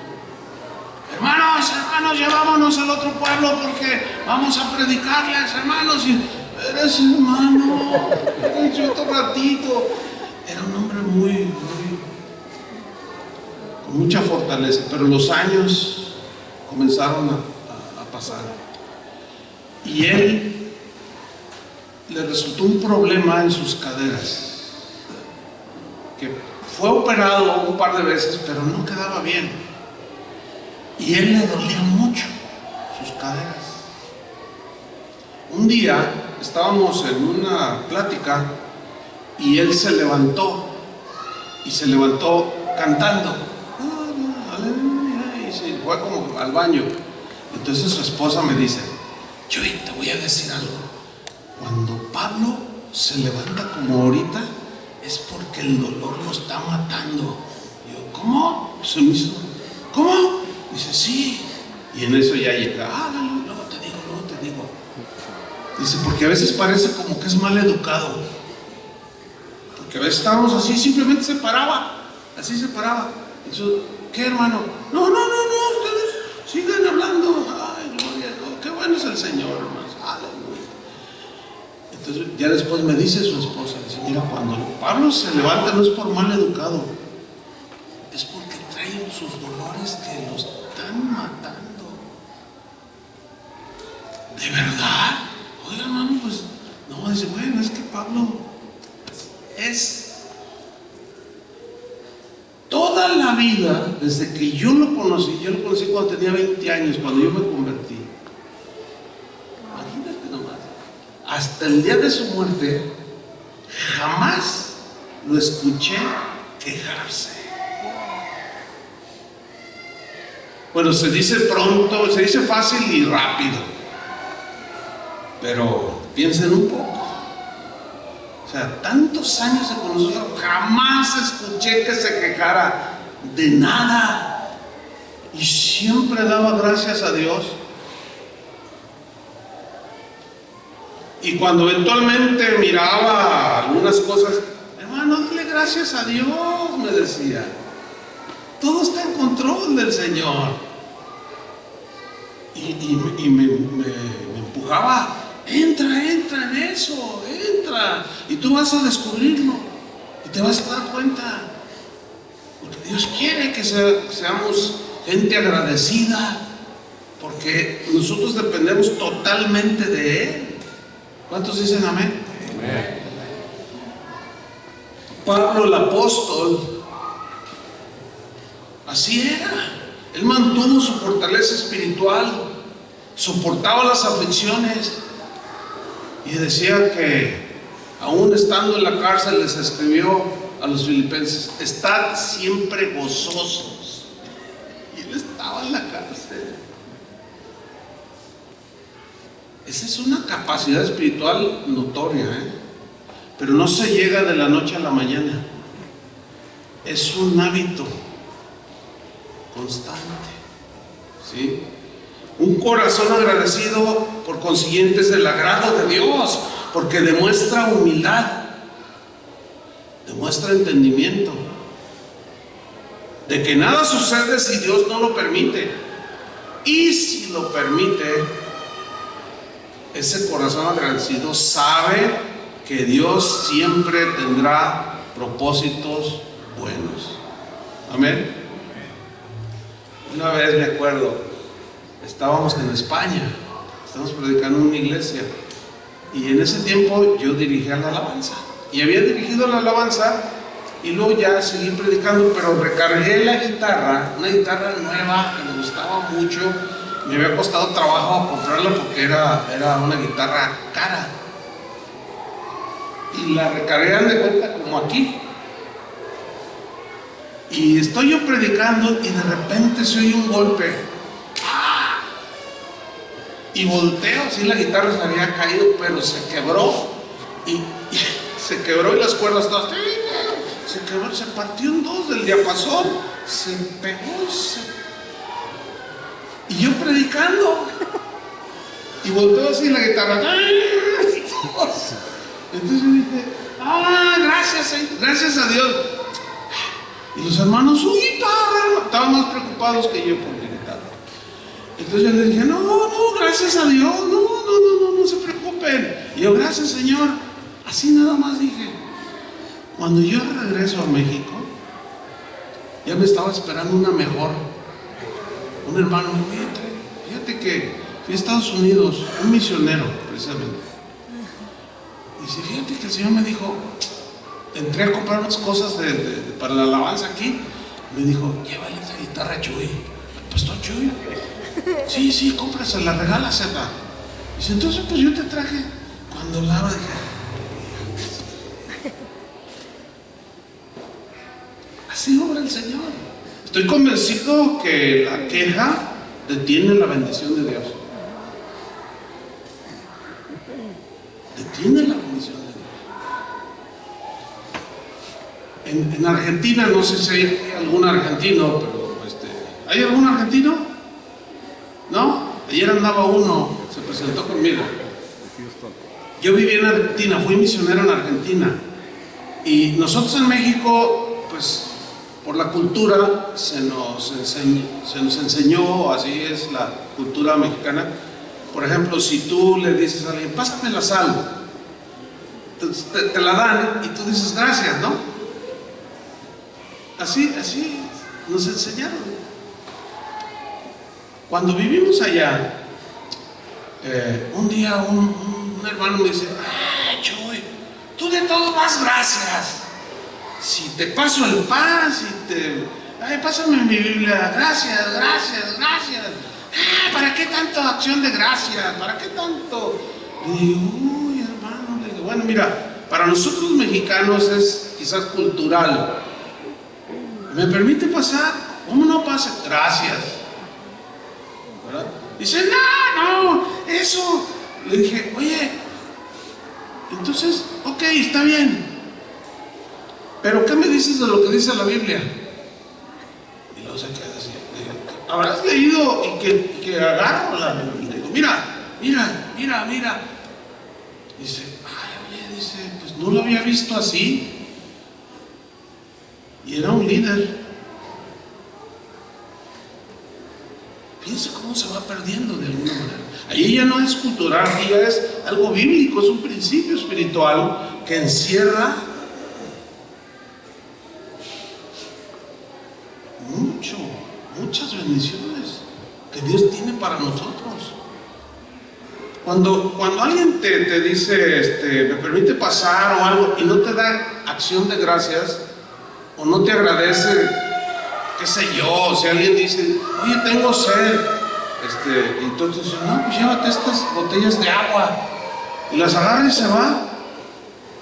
Hermanos, llevámonos al otro pueblo porque vamos a predicarles, hermanos. Y eres hermano, otro ratito. Era un hombre con mucha fortaleza, pero los años comenzaron a pasar. y él le resultó un problema en sus caderas, que fue operado un par de veces, pero no quedaba bien, y él le dolía mucho sus caderas. Un día estábamos en una plática y él se levantó cantando, y se fue como al baño. Entonces su esposa me dice: Chuy, te voy a decir algo, cuando Pablo se levanta como ahorita es porque el dolor lo está matando. Y yo, ¿cómo? Se me hizo, ¿cómo? Dice, sí. Y en eso ya llega, luego te digo. Dice, porque a veces parece como que es mal educado, porque a veces estábamos así, simplemente se paraba. Entonces, ¿qué, hermano? No, ustedes sigan hablando. Ay, gloria a Dios, qué bueno es el Señor, hermanos. Aleluya. Entonces ya después me dice su esposa, dice, mira, cuando Pablo se levanta no es por mal educado, es porque trae sus dolores que lo están matando. ¿De verdad? Oiga, hermano, pues no, dice, bueno, es que Pablo es toda la vida, desde que yo lo conocí cuando tenía 20 años, cuando yo me convertí. Imagínate nomás, hasta el día de su muerte, jamás lo escuché quejarse. Bueno, se dice pronto, se dice fácil y rápido, pero piensen un poco. O sea, tantos años de conocerlo, jamás escuché que se quejara de nada, y siempre daba gracias a Dios. Y cuando eventualmente miraba algunas cosas, hermano, dile gracias a Dios, me decía. Todo está en control del Señor. Y me empujaba, entra en eso, entra. Y tú vas a descubrirlo y te vas a dar cuenta. Porque Dios quiere que seamos gente agradecida, porque nosotros dependemos totalmente de Él. ¿Cuántos dicen amén? Amén. Pablo el apóstol, así era. Él mantuvo su fortaleza espiritual, soportaba las aflicciones, y decía que aún estando en la cárcel les escribió a los filipenses: estad siempre gozosos. Y él estaba en la cárcel. Esa es una capacidad espiritual notoria, pero no se llega de la noche a la mañana. Es un hábito constante, ¿sí? Un corazón agradecido, por consiguiente, es del agrado de Dios, porque demuestra humildad, demuestra entendimiento de que nada sucede si Dios no lo permite, y si lo permite, ese corazón agradecido sabe que Dios siempre tendrá propósitos buenos. Amén. Una vez me acuerdo, estábamos en España, estábamos predicando en una iglesia, y en ese tiempo yo dirigía la alabanza, y había dirigido la alabanza, y luego ya seguí predicando, pero recargué la guitarra, una guitarra nueva que me gustaba mucho. Me había costado trabajo comprarla porque era una guitarra cara, y la recargué de cuenta como aquí. Y estoy yo predicando y de repente se oye un golpe. Y volteo, así la guitarra se había caído, pero se quebró. Y se quebró, y las cuerdas todas se quebró, se partió en dos del diapasón. Se pegó, y yo predicando. Y volteo así la guitarra. Entonces yo dije, gracias a Dios. Y los hermanos, su guitarra, estaban más preocupados que yo por mi guitarra. Entonces yo les dije, no, gracias a Dios, no se preocupen. Y yo, gracias, Señor. Así nada más dije. Cuando yo regreso a México, ya me estaba esperando una mejor. Un hermano me dijo, fíjate que Fui a Estados Unidos, un misionero, precisamente. Y si fíjate que el Señor me dijo, entré a comprar unas cosas para la alabanza aquí. Me dijo, llévale esa guitarra a Chuy. Pastor Chuy. Sí, cómprasela, regálasela. Dice, entonces pues yo te traje. Cuando la abro dije, así obra el Señor. Estoy convencido que la queja detiene la bendición de Dios. Detiene la bendición de Dios. En Argentina, no sé si hay algún argentino, pero ¿hay algún argentino? ¿No? Ayer andaba uno, se presentó conmigo. Yo viví en Argentina, fui misionero en Argentina. Y nosotros en México, pues por la cultura se nos enseñó, así es la cultura mexicana. Por ejemplo, si tú le dices a alguien, pásame la sal, te la dan y tú dices gracias, ¿no? Así nos enseñaron. Cuando vivimos allá, un día un hermano me dice, ay, Chuy, tú de todo das gracias. Si te paso el pan, ay, pásame mi Biblia, gracias. ¿Para qué tanta acción de gracias? ¿Para qué tanto? Le digo, uy, hermano, le digo, bueno, mira, para nosotros mexicanos es quizás cultural. ¿Me permite pasar? ¿Cómo no pasa? Gracias. ¿Verdad? Dice, no, eso. Le dije, oye, entonces, ok, está bien. Pero ¿qué me dices de lo que dice la Biblia? Y luego se queda así. ¿Habrás leído y que agarro la Biblia? Digo, mira. Dice, pues no lo había visto así. Y era un líder. Piensa cómo se va perdiendo de alguna manera. Ahí ya no es cultural, ahí ya es algo bíblico, es un principio espiritual que encierra muchas bendiciones que Dios tiene para nosotros. Cuando alguien te dice, me permite pasar o algo y no te da acción de gracias o no te agradece, qué sé yo, si alguien dice, oye, tengo sed, entonces, no, pues llévate estas botellas de agua y las agarra y se va.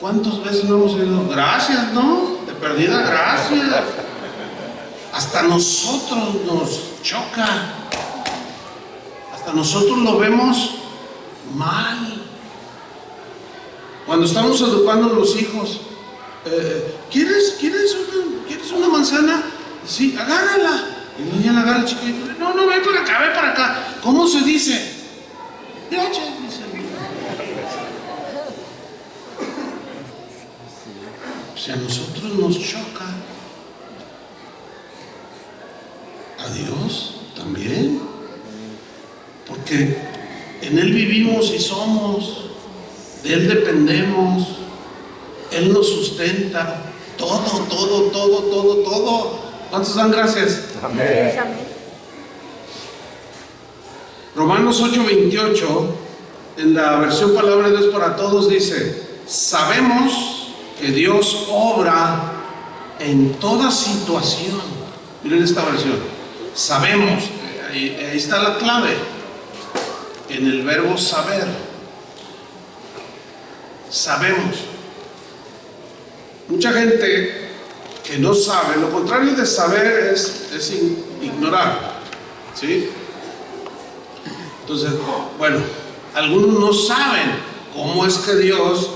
¿Cuántas veces no hemos oído gracias, no? De perdida, gracias. Hasta nosotros nos choca, hasta nosotros lo vemos mal. Cuando estamos educando a los hijos, ¿quieres una manzana? Sí, agárrala. Y luego ya la agarra el chiquito. No, ven para acá. ¿Cómo se dice? Gracias, dice. Si a nosotros nos choca, a Dios también, porque en Él vivimos y somos, de Él dependemos, Él nos sustenta, todo. ¿Cuántos dan gracias? Amén. Romanos 8:28, en la versión Palabra de Dios para Todos, dice, sabemos que Dios obra en toda situación. Miren esta versión. Sabemos, ahí está la clave, en el verbo saber. Sabemos. Mucha gente que no sabe, lo contrario de saber es ignorar, ¿sí? Entonces, bueno, algunos no saben cómo es que Dios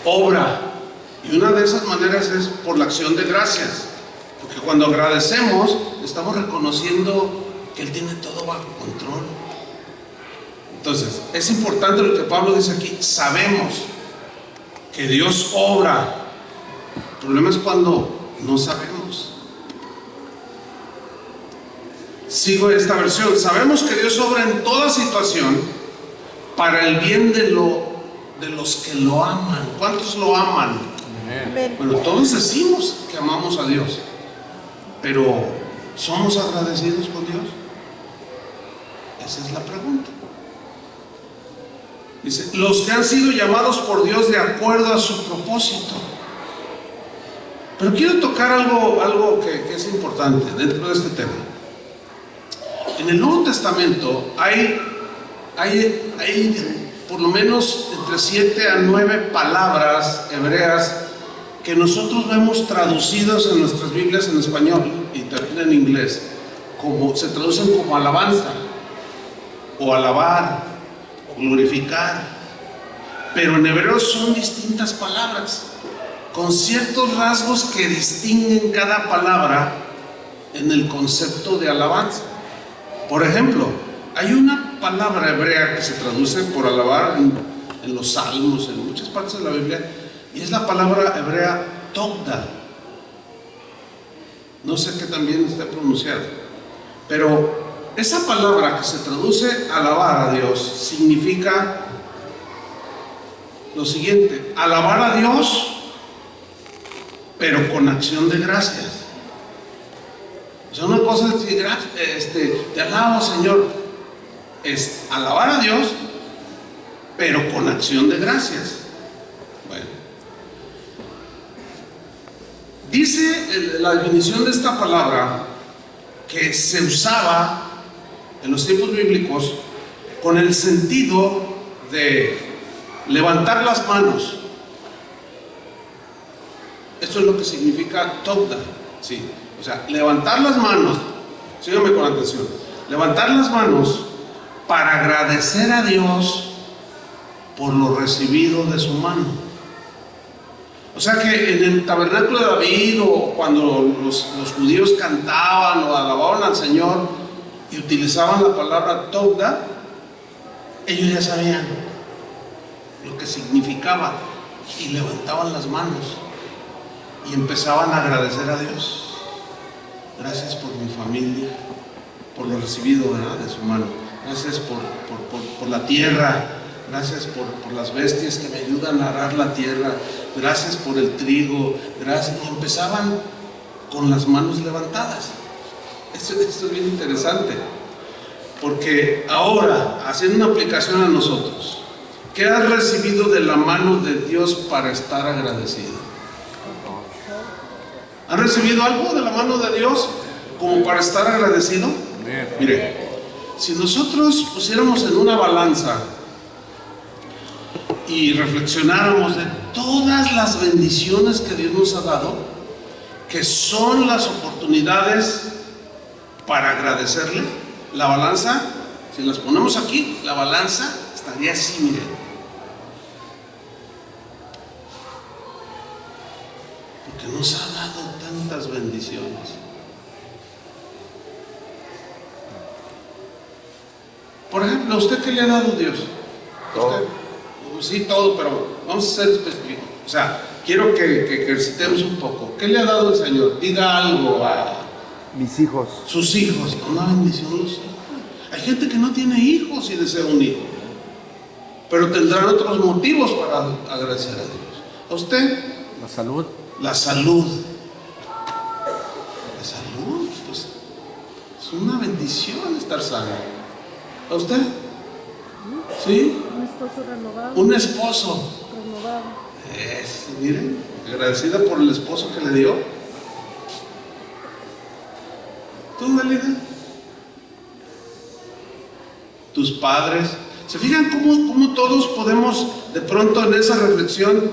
obra, y una de esas maneras es por la acción de gracias. Porque cuando agradecemos, estamos reconociendo que Él tiene todo bajo control. Entonces, es importante lo que Pablo dice aquí. Sabemos que Dios obra. El problema es cuando no sabemos. Sigo esta versión. Sabemos que Dios obra en toda situación para el bien de los que lo aman. ¿Cuántos lo aman? Amén. Bueno, todos decimos que amamos a Dios, pero ¿somos agradecidos con Dios? Esa es la pregunta. Dice, los que han sido llamados por Dios de acuerdo a su propósito. Pero quiero tocar algo que es importante dentro de este tema. En el Nuevo Testamento hay por lo menos entre 7 a 9 palabras hebreas que nosotros vemos traducidas en nuestras Biblias en español y también en inglés, se traducen como alabanza, o alabar, o glorificar, pero en hebreo son distintas palabras, con ciertos rasgos que distinguen cada palabra en el concepto de alabanza. Por ejemplo, hay una palabra hebrea que se traduce por alabar en los salmos, en muchas partes de la Biblia, y es la palabra hebrea togda. No sé qué también está pronunciada, pero esa palabra que se traduce alabar a Dios significa lo siguiente: alabar a Dios, pero con acción de gracias. O sea, una cosa es decir, te alabo, Señor, es alabar a Dios, pero con acción de gracias. Bueno, dice la definición de esta palabra que se usaba en los tiempos bíblicos con el sentido de levantar las manos. Esto es lo que significa togda, sí. O sea, levantar las manos, síganme con atención, levantar las manos para agradecer a Dios por lo recibido de su mano. O sea que en el tabernáculo de David, o cuando los judíos cantaban o alababan al Señor y utilizaban la palabra togda, ellos ya sabían lo que significaba y levantaban las manos y empezaban a agradecer a Dios. Gracias por mi familia, por lo recibido, ¿verdad?, de su mano. Gracias por la tierra. Gracias por las bestias que me ayudan a arar la tierra. Gracias por el trigo. Gracias. Y empezaban con las manos levantadas. Esto es bien interesante, porque ahora, haciendo una aplicación a nosotros, ¿qué has recibido de la mano de Dios para estar agradecido? ¿Han recibido algo de la mano de Dios como para estar agradecido? Mire, si nosotros pusiéramos en una balanza y reflexionáramos de todas las bendiciones que Dios nos ha dado, que son las oportunidades para agradecerle, la balanza, si las ponemos aquí, la balanza estaría así, miren. Porque nos ha dado tantas bendiciones. Por ejemplo, ¿a usted qué le ha dado Dios? ¿Usted? Sí, todo, pero vamos a ser específicos. O sea, quiero que recitemos un poco. ¿Qué le ha dado el Señor? Diga algo a mis hijos. Sus hijos. Una bendición los hijos. Hay gente que no tiene hijos y desea un hijo, pero tendrán otros motivos para agradecer a Dios. ¿A usted? La salud. La salud. La salud, pues, es una bendición estar sano. ¿A usted? ¿Sí? Un esposo renovado. Un esposo. Renovado. Miren, agradecida por el esposo que le dio. ¿Tú, Dalida? ¿Tus padres? ¿Se fijan cómo todos podemos de pronto en esa reflexión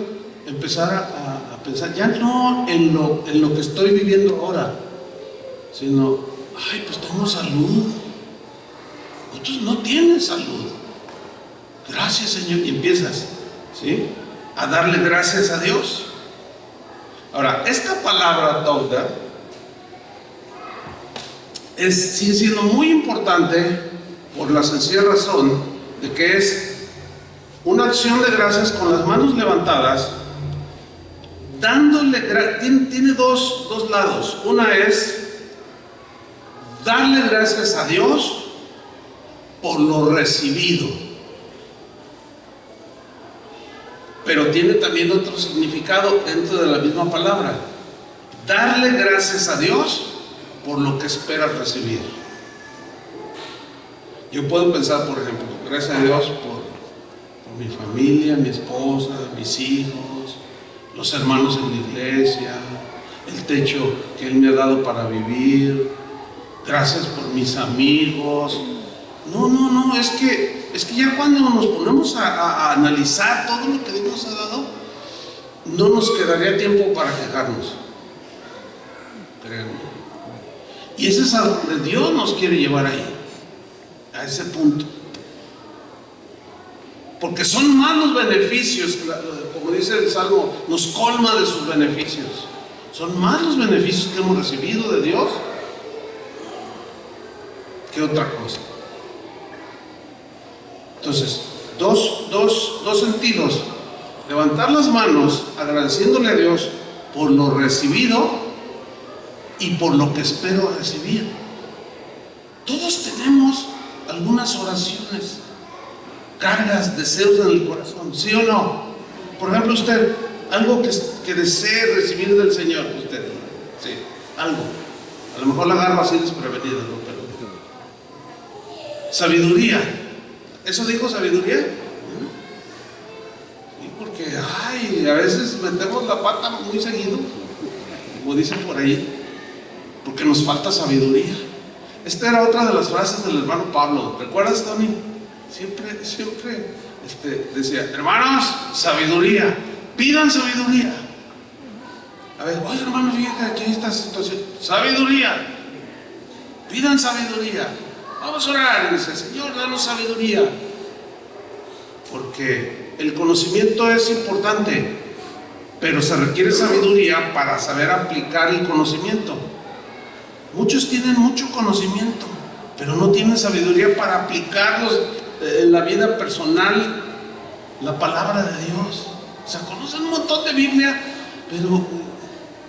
empezar a pensar ya no en lo que estoy viviendo ahora, sino, ay, pues tengo salud. Otros no tienen salud. Gracias, Señor. Y empiezas, ¿sí?, a darle gracias a Dios. Ahora, esta palabra togda sigue siendo muy importante por la sencilla razón de que es una acción de gracias con las manos levantadas, dándole, tiene dos lados. Una es darle gracias a Dios por lo recibido, pero tiene también otro significado dentro de la misma palabra: darle gracias a Dios por lo que esperas recibir. Yo puedo pensar, por ejemplo, gracias a Dios por mi familia, mi esposa, mis hijos, los hermanos en la iglesia, el techo que Él me ha dado para vivir, gracias por mis amigos. No, es que ya cuando nos ponemos a analizar todo lo que Dios nos ha dado, no nos quedaría tiempo para quejarnos, créanme. Y ese es a donde Dios nos quiere llevar ahí, a ese punto. Porque son más los beneficios, como dice el Salmo, nos colma de sus beneficios. Son más los beneficios que hemos recibido de Dios que otra cosa. Entonces, dos sentidos: levantar las manos agradeciéndole a Dios por lo recibido y por lo que espero recibir. Todos tenemos algunas oraciones, cargas, deseos en el corazón, ¿sí o no? Por ejemplo, usted, algo que desee recibir del Señor, usted, sí, algo. A lo mejor la agarro así desprevenida, ¿no? Pero sabiduría. ¿Eso dijo sabiduría? Y porque, a veces metemos la pata muy seguido, como dicen por ahí, porque nos falta sabiduría. Esta era otra de las frases del hermano Pablo. ¿Recuerdas, Tony? Siempre decía: hermanos, sabiduría, pidan sabiduría. A ver, oye hermano, fíjate aquí en esta situación, sabiduría, pidan sabiduría. Vamos a orar, y dice: Señor, danos sabiduría. Porque el conocimiento es importante, pero se requiere sabiduría para saber aplicar el conocimiento. Muchos tienen mucho conocimiento, pero no tienen sabiduría para aplicarlos en la vida personal, la palabra de Dios. O sea, conocen un montón de Biblia, pero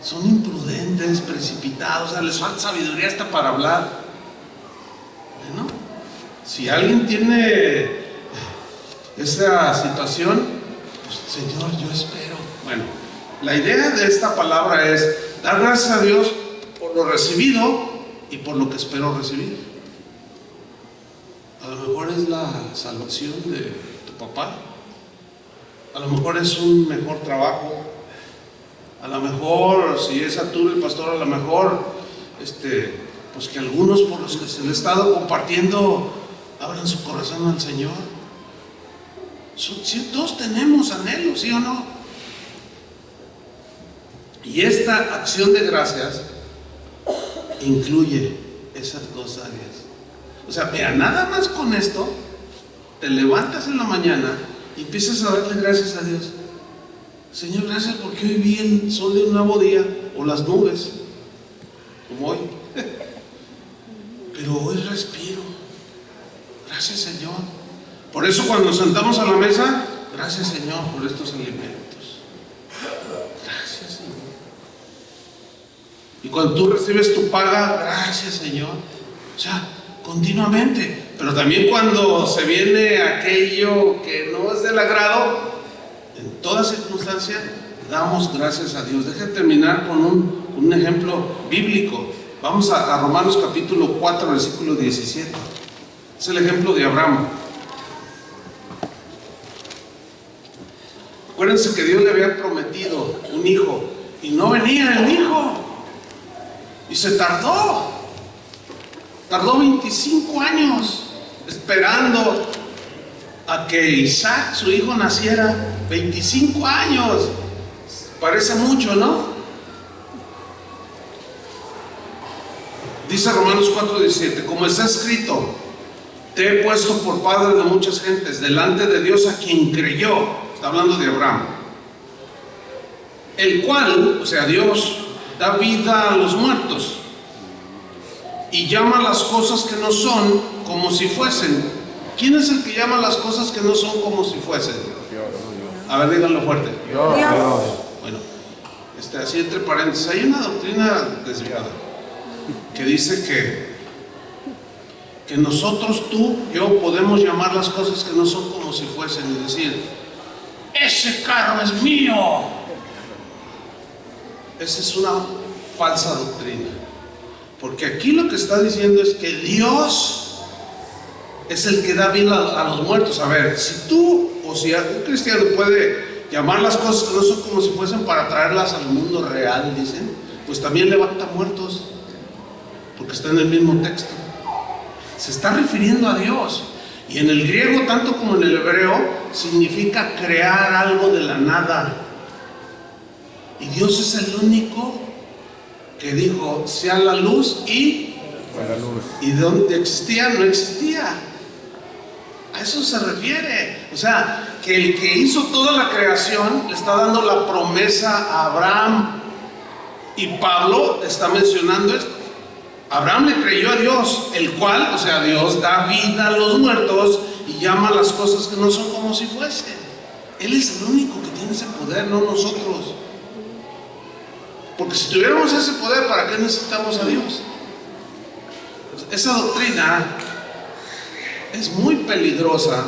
son imprudentes, precipitados, o sea, les falta sabiduría hasta para hablar. Bueno, si alguien tiene esa situación, pues Señor, yo espero. Bueno, la idea de esta palabra es dar gracias a Dios por lo recibido y por lo que espero recibir. A lo mejor es la salvación de tu papá, a lo mejor es un mejor trabajo, a lo mejor, si es a tú el pastor, a lo mejor pues que algunos por los que se le ha estado compartiendo abran su corazón al Señor. Si todos tenemos anhelos, ¿sí o no? Y esta acción de gracias incluye esas dos áreas. O sea, mira, nada más con esto te levantas en la mañana y empiezas a darle gracias a Dios. Señor, gracias porque hoy vi el sol de un nuevo día, o las nubes, como hoy. Pero hoy respiro. Gracias, Señor. Por eso cuando nos sentamos a la mesa, gracias, Señor, por estos alimentos. Gracias, Señor. Y cuando tú recibes tu paga, gracias, Señor. O sea, continuamente. Pero también cuando se viene aquello que no es del agrado, en toda circunstancia damos gracias a Dios. Déjenme terminar con un ejemplo bíblico. Vamos a Romanos capítulo 4, versículo 17. Es el ejemplo de Abraham. Acuérdense que Dios le había prometido un hijo y no venía el hijo, y se tardó 25 años esperando a que Isaac, su hijo, naciera. 25 años, parece mucho, ¿no? Dice Romanos 4:17: como está escrito, te he puesto por padre de muchas gentes delante de Dios a quien creyó. Está hablando de Abraham, el cual, o sea, Dios da vida a los muertos y llama las cosas que no son como si fuesen. ¿Quién es el que llama las cosas que no son como si fuesen? A ver, díganlo fuerte. Dios. Bueno, así entre paréntesis, hay una doctrina desviada que dice que nosotros, tú, yo, podemos llamar las cosas que no son como si fuesen y decir: ese carro es mío. Esa es una falsa doctrina, porque aquí lo que está diciendo es que Dios es el que da vida a los muertos. A ver, si tú o si un cristiano puede llamar las cosas que no son como si fuesen para traerlas al mundo real, dicen, pues también levanta muertos, porque está en el mismo texto. Se está refiriendo a Dios. Y en el griego, tanto como en el hebreo, significa crear algo de la nada. Y Dios es el único que dijo, sea la luz y donde existía, no existía. A eso se refiere. O sea, que el que hizo toda la creación le está dando la promesa a Abraham. Y Pablo está mencionando esto. Abraham le creyó a Dios, el cual, o sea, Dios da vida a los muertos y llama las cosas que no son como si fuesen. Él es el único que tiene ese poder, no nosotros. Porque si tuviéramos ese poder, ¿para qué necesitamos a Dios? Esa doctrina es muy peligrosa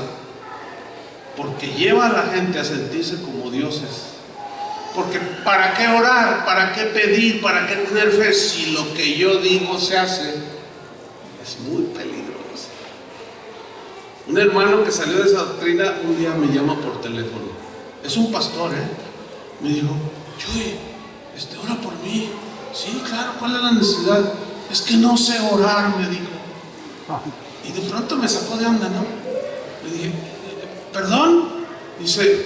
porque lleva a la gente a sentirse como dioses. Porque ¿para qué orar? ¿Para qué pedir? ¿Para qué tener fe? Si lo que yo digo se hace, es muy peligroso. Un hermano que salió de esa doctrina un día me llama por teléfono. Es un pastor, me dijo, Chuy, ora por mí. Sí, claro, ¿cuál es la necesidad? Es que no sé orar, me dijo. Y de pronto me sacó de onda, ¿no? Le dije, ¿perdón? Dice,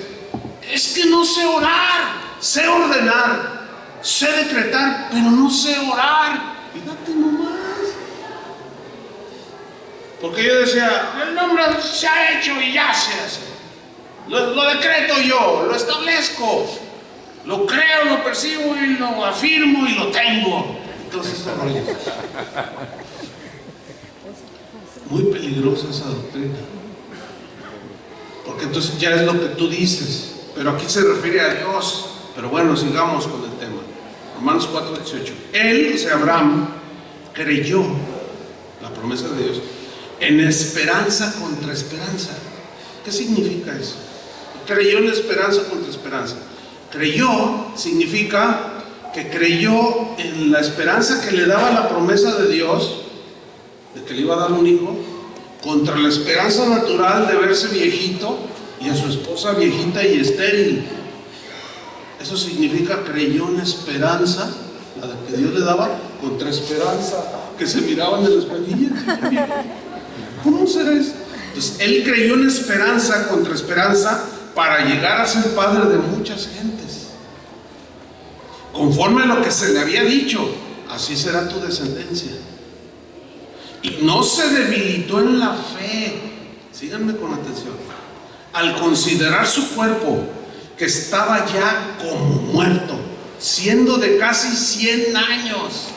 es que no sé orar. Sé ordenar, sé decretar, pero no sé orar. Fíjate nomás. Porque yo decía, el nombre se ha hecho y ya se hace. Lo decreto yo, lo establezco, lo creo, lo percibo y lo afirmo y lo tengo. Entonces, muy peligrosa esa doctrina. Porque entonces ya es lo que tú dices, pero aquí se refiere a Dios. Pero bueno, sigamos con el tema. Romanos 4:18. Él, o sea, Abraham, creyó la promesa de Dios en esperanza contra esperanza. ¿Qué significa eso? Creyó en esperanza contra esperanza. Creyó significa que creyó en la esperanza que le daba la promesa de Dios de que le iba a dar un hijo, contra la esperanza natural de verse viejito y a su esposa viejita y estéril. Eso significa creyó en esperanza, la que Dios le daba, contra esperanza, que se miraba en el espejo. ¿Cómo será eso? Entonces, él creyó en esperanza contra esperanza para llegar a ser padre de muchas gentes. Conforme a lo que se le había dicho, así será tu descendencia. Y no se debilitó en la fe. Síganme con atención. Al considerar su cuerpo, que estaba ya como muerto, siendo de casi 100 años.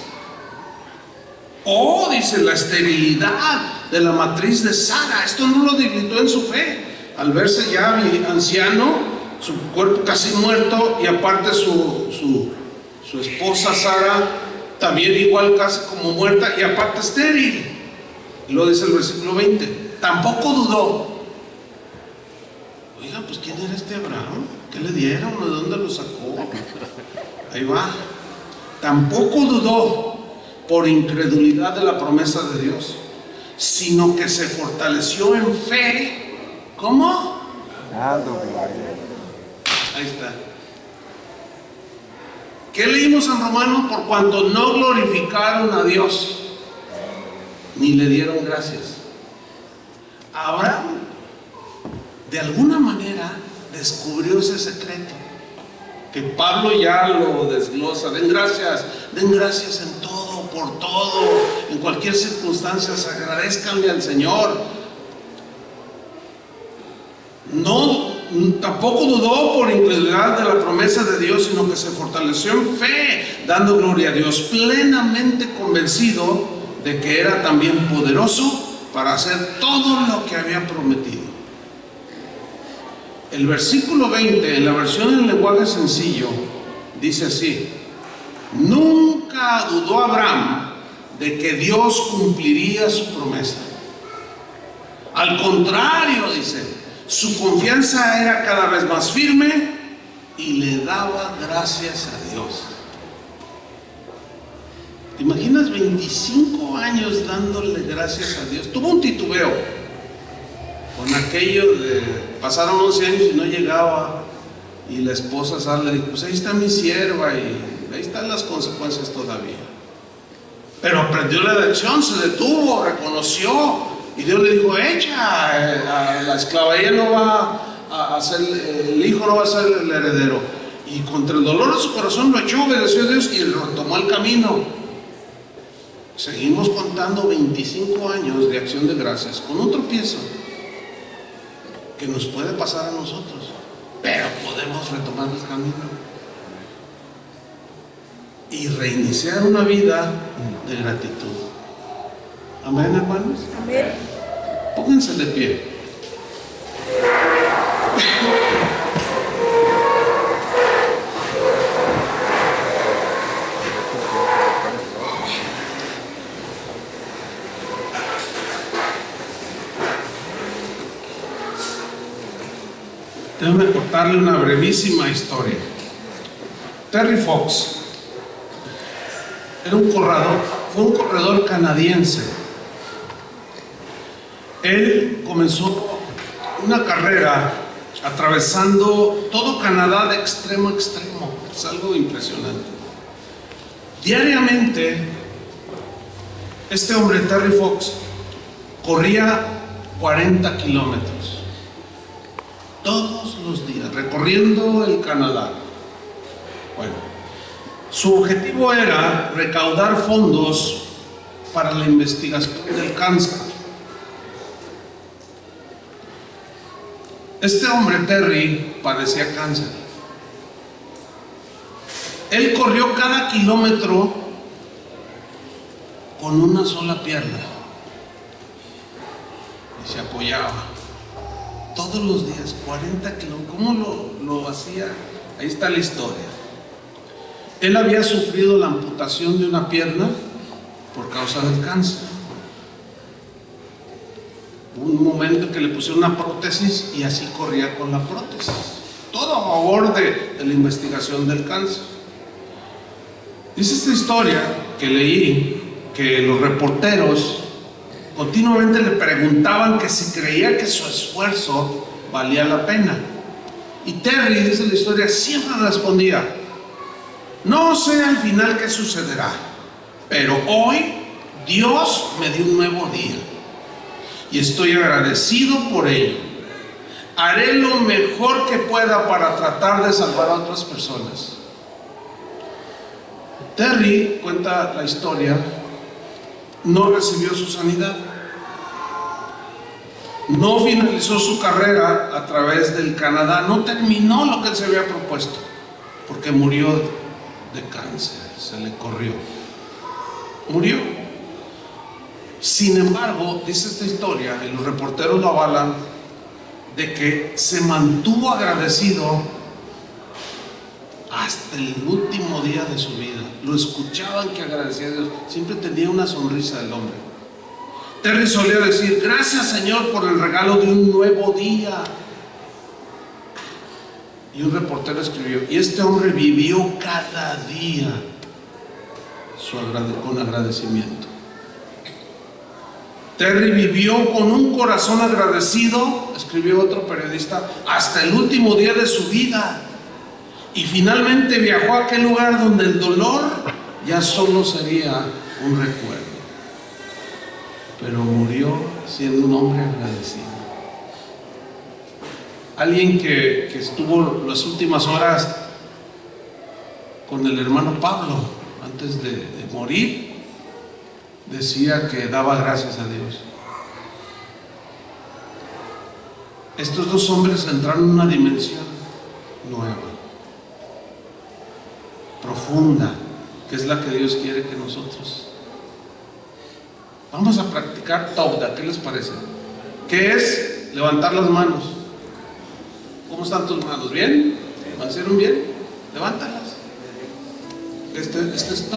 Dice, la esterilidad de la matriz de Sara. Esto no lo debilitó en su fe. Al verse ya anciano, su cuerpo casi muerto, y aparte su esposa Sara también igual casi como muerta, y aparte estéril. Y lo dice el versículo 20. Tampoco dudó. Oiga, pues ¿quién era este Abraham? ¿Qué le dieron? ¿De dónde lo sacó? Ahí va. Tampoco dudó por incredulidad de la promesa de Dios, sino que se fortaleció en fe. ¿Cómo? Ahí está. ¿Qué leímos en Romanos? Por cuanto no glorificaron a Dios, ni le dieron gracias. Abraham, de alguna manera, descubrió ese secreto que Pablo ya lo desglosa. Den gracias en todo, por todo, en cualquier circunstancia, agradezcanle al Señor. Tampoco dudó por incredulidad de la promesa de Dios, sino que se fortaleció en fe, dando gloria a Dios, plenamente convencido de que era también poderoso para hacer todo lo que había prometido. El versículo 20, en la versión en lenguaje sencillo, dice así: nunca dudó Abraham de que Dios cumpliría su promesa. Al contrario, dice, su confianza era cada vez más firme y le daba gracias a Dios. ¿Te imaginas 25 años dándole gracias a Dios? Tuvo un titubeo, con aquello de pasaron 11 años y no llegaba, y la esposa sale y dice, pues ahí está mi sierva y ahí están las consecuencias todavía. Pero aprendió la lección, se detuvo, reconoció, y Dios le dijo, echa a la esclava, ella no va a ser, el hijo no va a ser el heredero. Y contra el dolor de su corazón lo echó, obedeció a Dios y retomó el camino. Seguimos contando 25 años de acción de gracias con un tropiezo que nos puede pasar a nosotros, pero podemos retomar el camino y reiniciar una vida de gratitud. Amén, hermanos. Amén. Pónganse de pie. Déjame contarle una brevísima historia. Terry Fox era fue un corredor canadiense. Él comenzó una carrera atravesando todo Canadá de extremo a extremo. Es algo impresionante. Diariamente, este hombre, Terry Fox, corría 40 kilómetros. Todos los días, recorriendo el Canadá. Bueno, su objetivo era recaudar fondos para la investigación del cáncer. Este hombre, Terry, padecía cáncer. Él corrió cada kilómetro con una sola pierna y se apoyaba. Todos los días, 40 kilómetros. ¿Cómo lo hacía? Ahí está la historia. Él había sufrido la amputación de una pierna por causa del cáncer. Hubo un momento que le pusieron una prótesis y así corría con la prótesis. Todo a favor de la investigación del cáncer. Dice esta historia que leí que los reporteros continuamente le preguntaban que si creía que su esfuerzo valía la pena. Y Terry, dice la historia, siempre respondía, no sé al final qué sucederá, pero hoy Dios me dio un nuevo día y estoy agradecido por ello. Haré lo mejor que pueda para tratar de salvar a otras personas. Terry, cuenta la historia, no recibió su sanidad. No finalizó su carrera a través del Canadá, no terminó lo que él se había propuesto, porque murió de cáncer, se le corrió. Murió. Sin embargo, dice esta historia, y los reporteros lo avalan, de que se mantuvo agradecido hasta el último día de su vida. Lo escuchaban que agradecía a Dios, siempre tenía una sonrisa del hombre. Terry solía decir, gracias Señor por el regalo de un nuevo día. Y un reportero escribió, y este hombre vivió cada día con agradecimiento. Terry vivió con un corazón agradecido, escribió otro periodista, hasta el último día de su vida. Y finalmente viajó a aquel lugar donde el dolor ya solo sería un recuerdo. Pero murió siendo un hombre agradecido. Alguien que estuvo las últimas horas con el hermano Pablo antes de morir, decía que daba gracias a Dios. Estos dos hombres entraron en una dimensión nueva, profunda, que es la que Dios quiere que nosotros vamos a practicar Tauda. ¿Qué les parece? ¿Qué es? Levantar las manos. ¿Cómo están tus manos? ¿Bien? ¿Hicieron bien? Levántalas. Este es